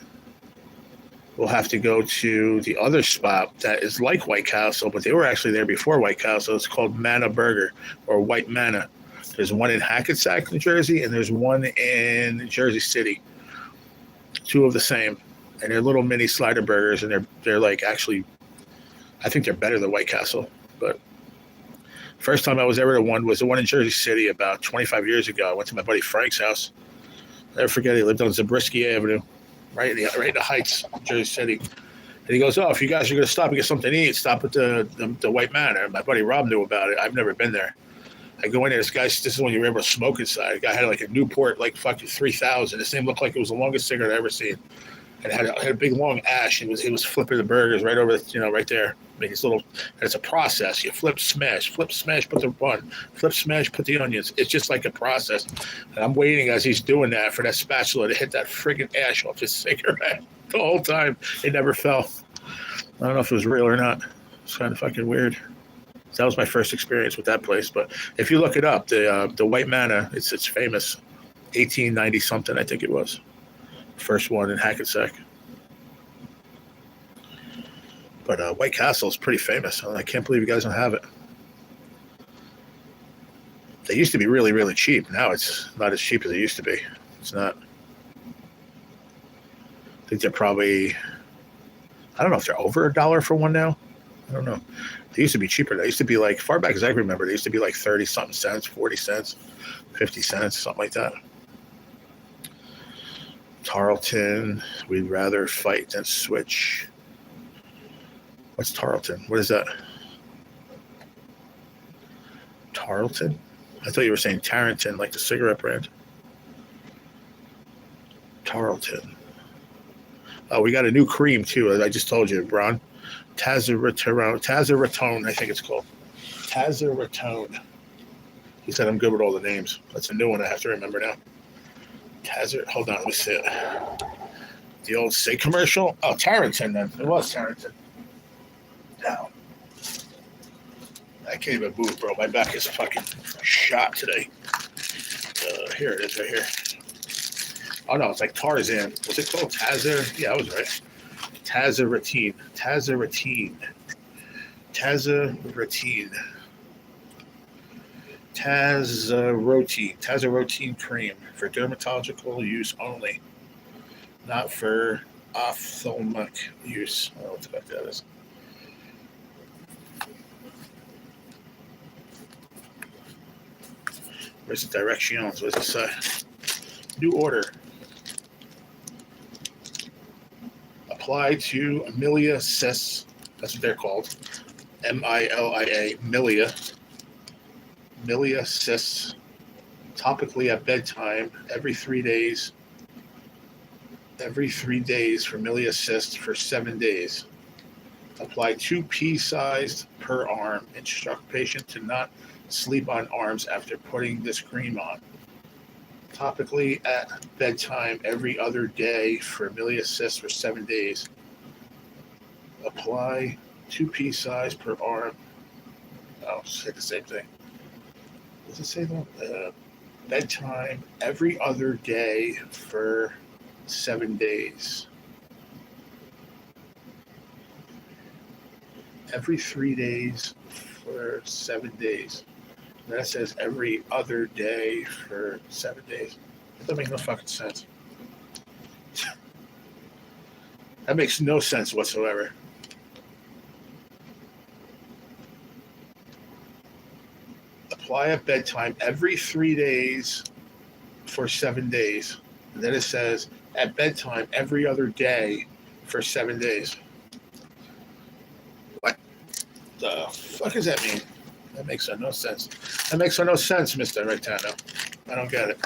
we'll have to go to the other spot that is like White Castle, but they were actually there before White Castle. It's called Manna Burger or White Manna. There's one in Hackensack, New Jersey, and there's one in Jersey City. Two of the same. And they're little mini slider burgers, and they're like actually, I think they're better than White Castle. But first time I was ever to one was the one in Jersey City about 25 years ago. I went to my buddy Frank's house. I'll never forget, he lived on Zabriskie Avenue, right in the Heights, Jersey City. And he goes, if you guys are going to stop and get something to eat, stop at the White Manor. My buddy Rob knew about it. I've never been there. I go in there, this is when you were able to smoke inside. The guy had like a Newport, like fucking 3000. This thing looked like it was the longest cigarette I've ever seen. And it had a big long ash. He was flipping the burgers right over, right there. Make this little, and it's a process. You flip, smash, put the bun, flip, smash, put the onions. It's just like a process. And I'm waiting as he's doing that for that spatula to hit that friggin' ash off his cigarette. The whole time, it never fell. I don't know if it was real or not. It's kind of fucking weird. So that was my first experience with that place. But if you look it up, the White Manor, it's famous. 1890 something, I think it was. First one in Hackensack. But White Castle is pretty famous. I can't believe you guys don't have it. They used to be really, really cheap. Now it's not as cheap as it used to be. It's not. I think they're probably, I don't know if they're over $1 for one now. I don't know. They used to be cheaper. They used to be like, far back as I remember, they used to be like 30-something cents, 40 cents, 50 cents, something like that. Tarleton, we'd rather fight than switch. What's Tarleton? What is that? Tarleton? I thought you were saying Tarleton, like the cigarette brand. Tarleton. Oh, we got a new cream too, as I just told you, Bron. Tazaratone, I think it's called. Tazaratone. He said I'm good with all the names. That's a new one I have to remember now. Hold on, let me see it. The old Sig commercial? Oh, Tarleton then. It was Tarleton. No. I can't even move, bro. My back is fucking shot today. Here it is right here. Oh, no, it's like Tarzan. What's it called? Tazar? Yeah, I was right. Tazaratine. Tazaratine cream for dermatological use only, not for ophthalmic use. I don't know what the fuck that is. Where's the directions? What does it say? New order. Apply to milia cis. That's what they're called. MILIA. Milia cis. Topically at bedtime every 3 days. Every 3 days for milia cis for 7 days. Apply 2 pea-sized per arm. Instruct patient to not sleep on arms after putting this cream on. Topically at bedtime every other day for milia cis for 7 days. Apply 2 pea-sized per arm. Oh, say the same thing. Does it say that? Bedtime every other day for 7 days. Every 3 days for 7 days. And then it says every other day for 7 days. That doesn't make no fucking sense. That makes no sense whatsoever. Apply at bedtime every 3 days for 7 days. And then it says at bedtime every other day for 7 days. What the fuck does that mean? That makes no sense. That makes no sense, Mr. Rectano. I don't get it.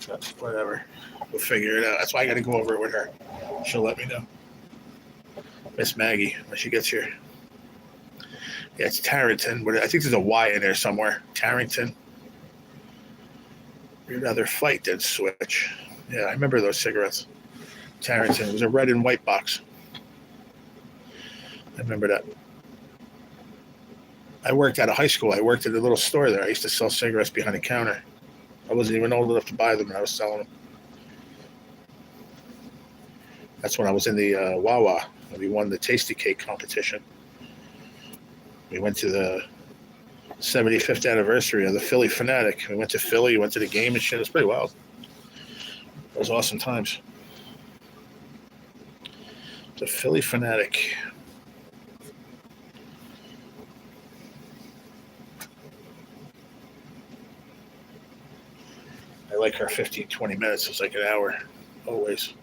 But whatever. We'll figure it out. That's why I got to go over it with her. She'll let me know. Miss Maggie, when she gets here. Yeah, it's Tarleton. I think there's a Y in there somewhere. Tarleton. You'd rather fight than switch. Yeah, I remember those cigarettes. Tarrington. It was a red and white box. I remember that. I worked at a high school. I worked at a little store there. I used to sell cigarettes behind the counter. I wasn't even old enough to buy them, and I was selling them. That's when I was in the Wawa, and we won the Tasty Cake competition. We went to the 75th anniversary of the Philly Fanatic. We went to Philly, went to the game and shit. It was pretty wild. It was awesome times. The Philly Fanatic. I like her 15, 20 minutes. It's like an hour, always.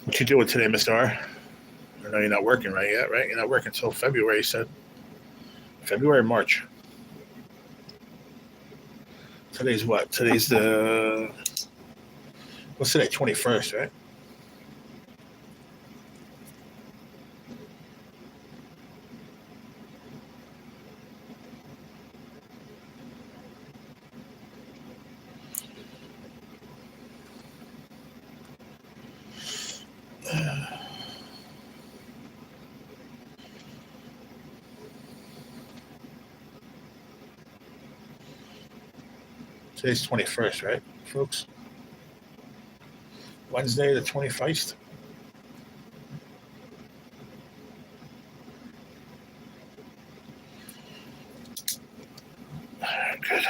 What you doing today, Mr. R? I know you're not working right yet, right? You're not working until February, you said. February or March? Today's what? Today's the... What's today? 21st, right? Today's 21st, right, folks? Wednesday, the 21st. All right, good.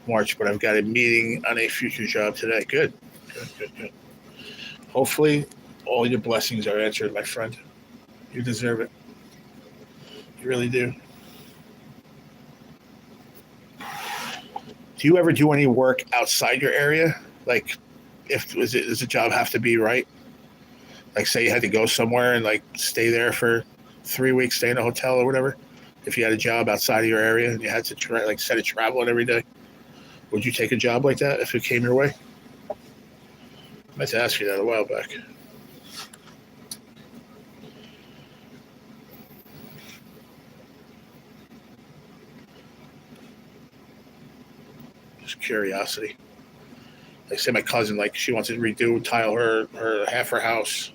March, but I've got a meeting on a future job today. Good. Hopefully, all your blessings are answered, my friend. You deserve it. You really do. Do you ever do any work outside your area? Like, does the job have to be right? Like, say you had to go somewhere and like stay there for 3 weeks, stay in a hotel or whatever. If you had a job outside of your area and you had to set of traveling every day, would you take a job like that if it came your way? I meant to ask you that a while back. Just curiosity. Like, say my cousin, like, she wants to tile her half her house.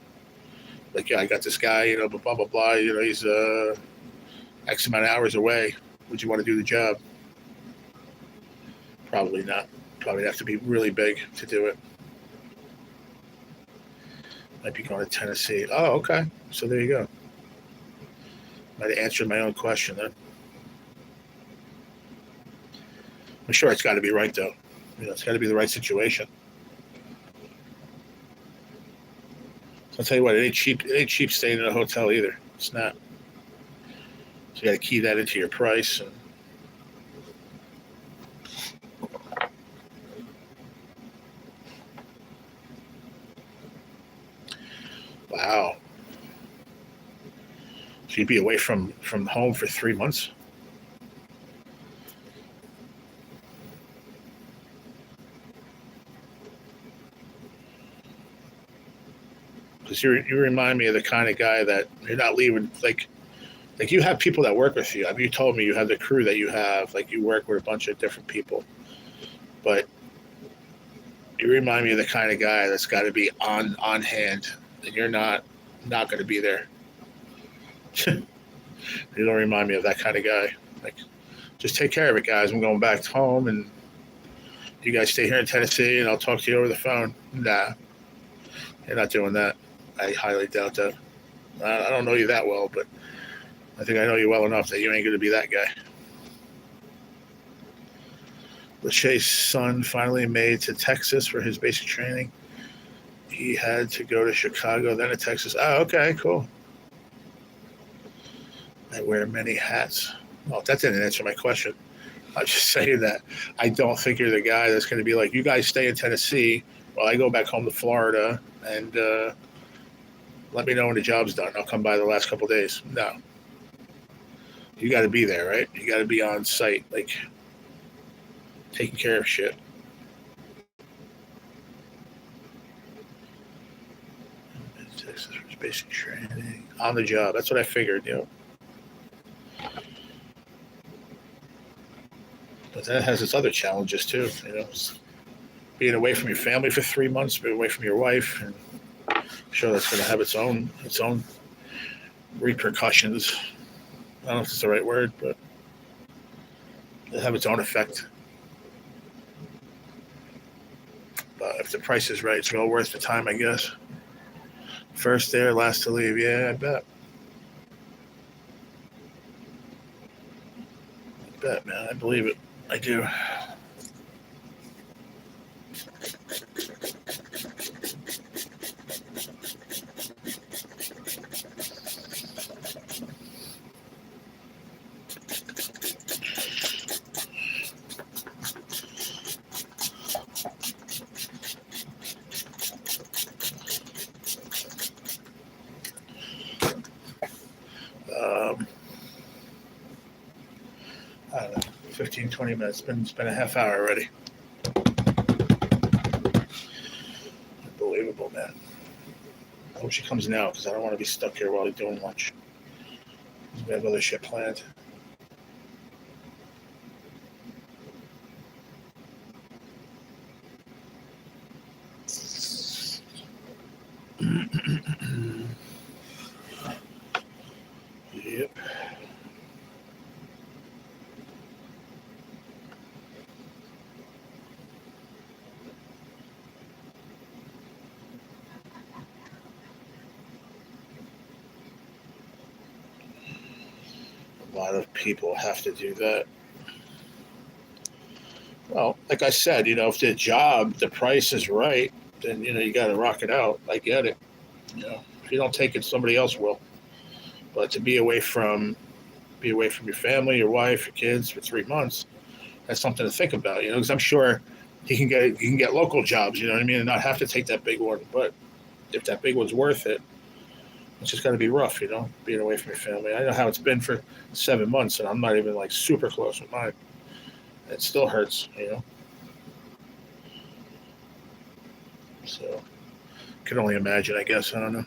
Like, yeah, I got this guy, blah, blah, blah, blah. He's X amount of hours away. Would you want to do the job? Probably not. Probably have to be really big to do it. Might be going to Tennessee. Oh, okay. So there you go. Might have answered my own question then. I'm sure it's got to be right, though. It's got to be the right situation. So I'll tell you what, it ain't cheap. It ain't cheap staying in a hotel either. It's not. So you got to key that into your price. Wow. So you'd be away from home for 3 months? Because you remind me of the kind of guy that you're not leaving, like you have people that work with you. I mean, you told me you have the crew that you have, like you work with a bunch of different people. But you remind me of the kind of guy that's got to be on hand, and you're not going to be there. You don't remind me of that kind of guy. Like, just take care of it, guys. I'm going back home, and you guys stay here in Tennessee, and I'll talk to you over the phone. Nah, you're not doing that. I highly doubt that. I don't know you that well, but I think I know you well enough that you ain't going to be that guy. Lachey's son finally made to Texas for his basic training. He had to go to Chicago, then to Texas. Oh, okay, cool. I wear many hats. Well, that didn't answer my question. I'm just saying that I don't think you're the guy that's going to be like, you guys stay in Tennessee while I go back home to Florida and let me know when the job's done. I'll come by the last couple of days. No. You got to be there, right? You got to be on site. Like, taking care of shit. Texas for basic training. On the job. That's what I figured, But that has its other challenges too, being away from your family for 3 months, being away from your wife, and I'm sure that's going to have its own repercussions. I don't know if it's the right word, but it'll have its own effect. But if the price is right, it's well worth the time, I guess. First there, last to leave. Yeah, I bet. I bet, man. I believe it. I do. I don't know, 15, 20 minutes. It's been a half hour already. Unbelievable, man. I hope she comes now because I don't want to be stuck here while he's doing lunch. We have other shit planned. Yep. A lot of people have to do that. Well, like I said, if the price is right, then, you got to rock it out. I get it. If you don't take it, somebody else will. But to be away from your family, your wife, your kids for 3 months, that's something to think about, because I'm sure he can get local jobs, and not have to take that big one. But if that big one's worth it, it's just got to be rough, being away from your family. I know how it's been for 7 months, and I'm not even like super close with mine. It still hurts, So, can only imagine, I guess. I don't know.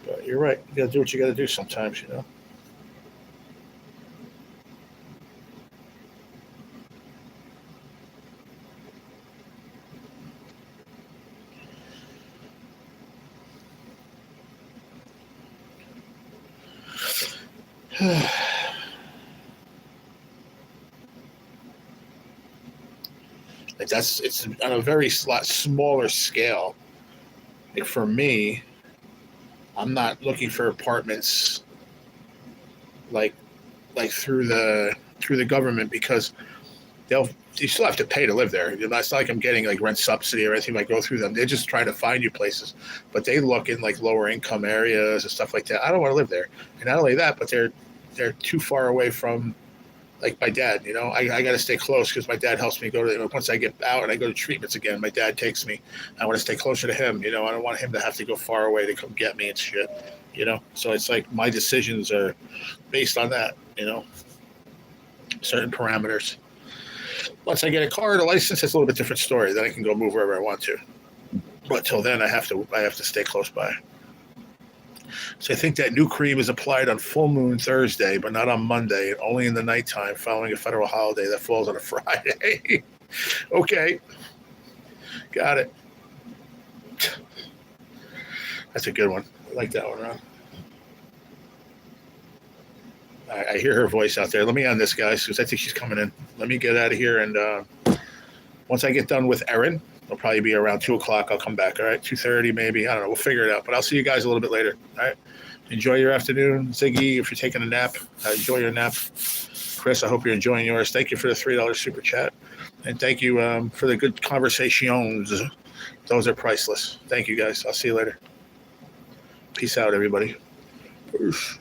But you're right. You got to do what you got to do sometimes, Like it's on a very lot smaller scale. Like for me, I'm not looking for apartments like through the government because you still have to pay to live there. It's not like I'm getting like rent subsidy or anything. I go through them. They're just trying to find you places, but they look in like lower income areas and stuff like that. I don't want to live there. And not only that, but they're too far away from like my dad. I got to stay close because my dad helps me go to. Once I get out and I go to treatments again, my dad takes me. I want to stay closer to him. I don't want him to have to go far away to come get me and shit. So it's like my decisions are based on that. Certain parameters. Once I get a car and a license, it's a little bit different story. Then I can go move wherever I want to. But till then, I have to stay close by. So I think that new cream is applied on full moon Thursday, but not on Monday, and only in the nighttime following a federal holiday that falls on a Friday. Okay. Got it. That's a good one. I like that one, Ron. I hear her voice out there. Let me end this, guys, because I think she's coming in. Let me get out of here, and once I get done with Erin, it'll probably be around 2 o'clock. I'll come back, all right? 2:30 maybe. I don't know. We'll figure it out, but I'll see you guys a little bit later, all right? Enjoy your afternoon. Ziggy, if you're taking a nap, enjoy your nap. Chris, I hope you're enjoying yours. Thank you for the $3 super chat, and thank you for the good conversations. Those are priceless. Thank you, guys. I'll see you later. Peace out, everybody. Peace.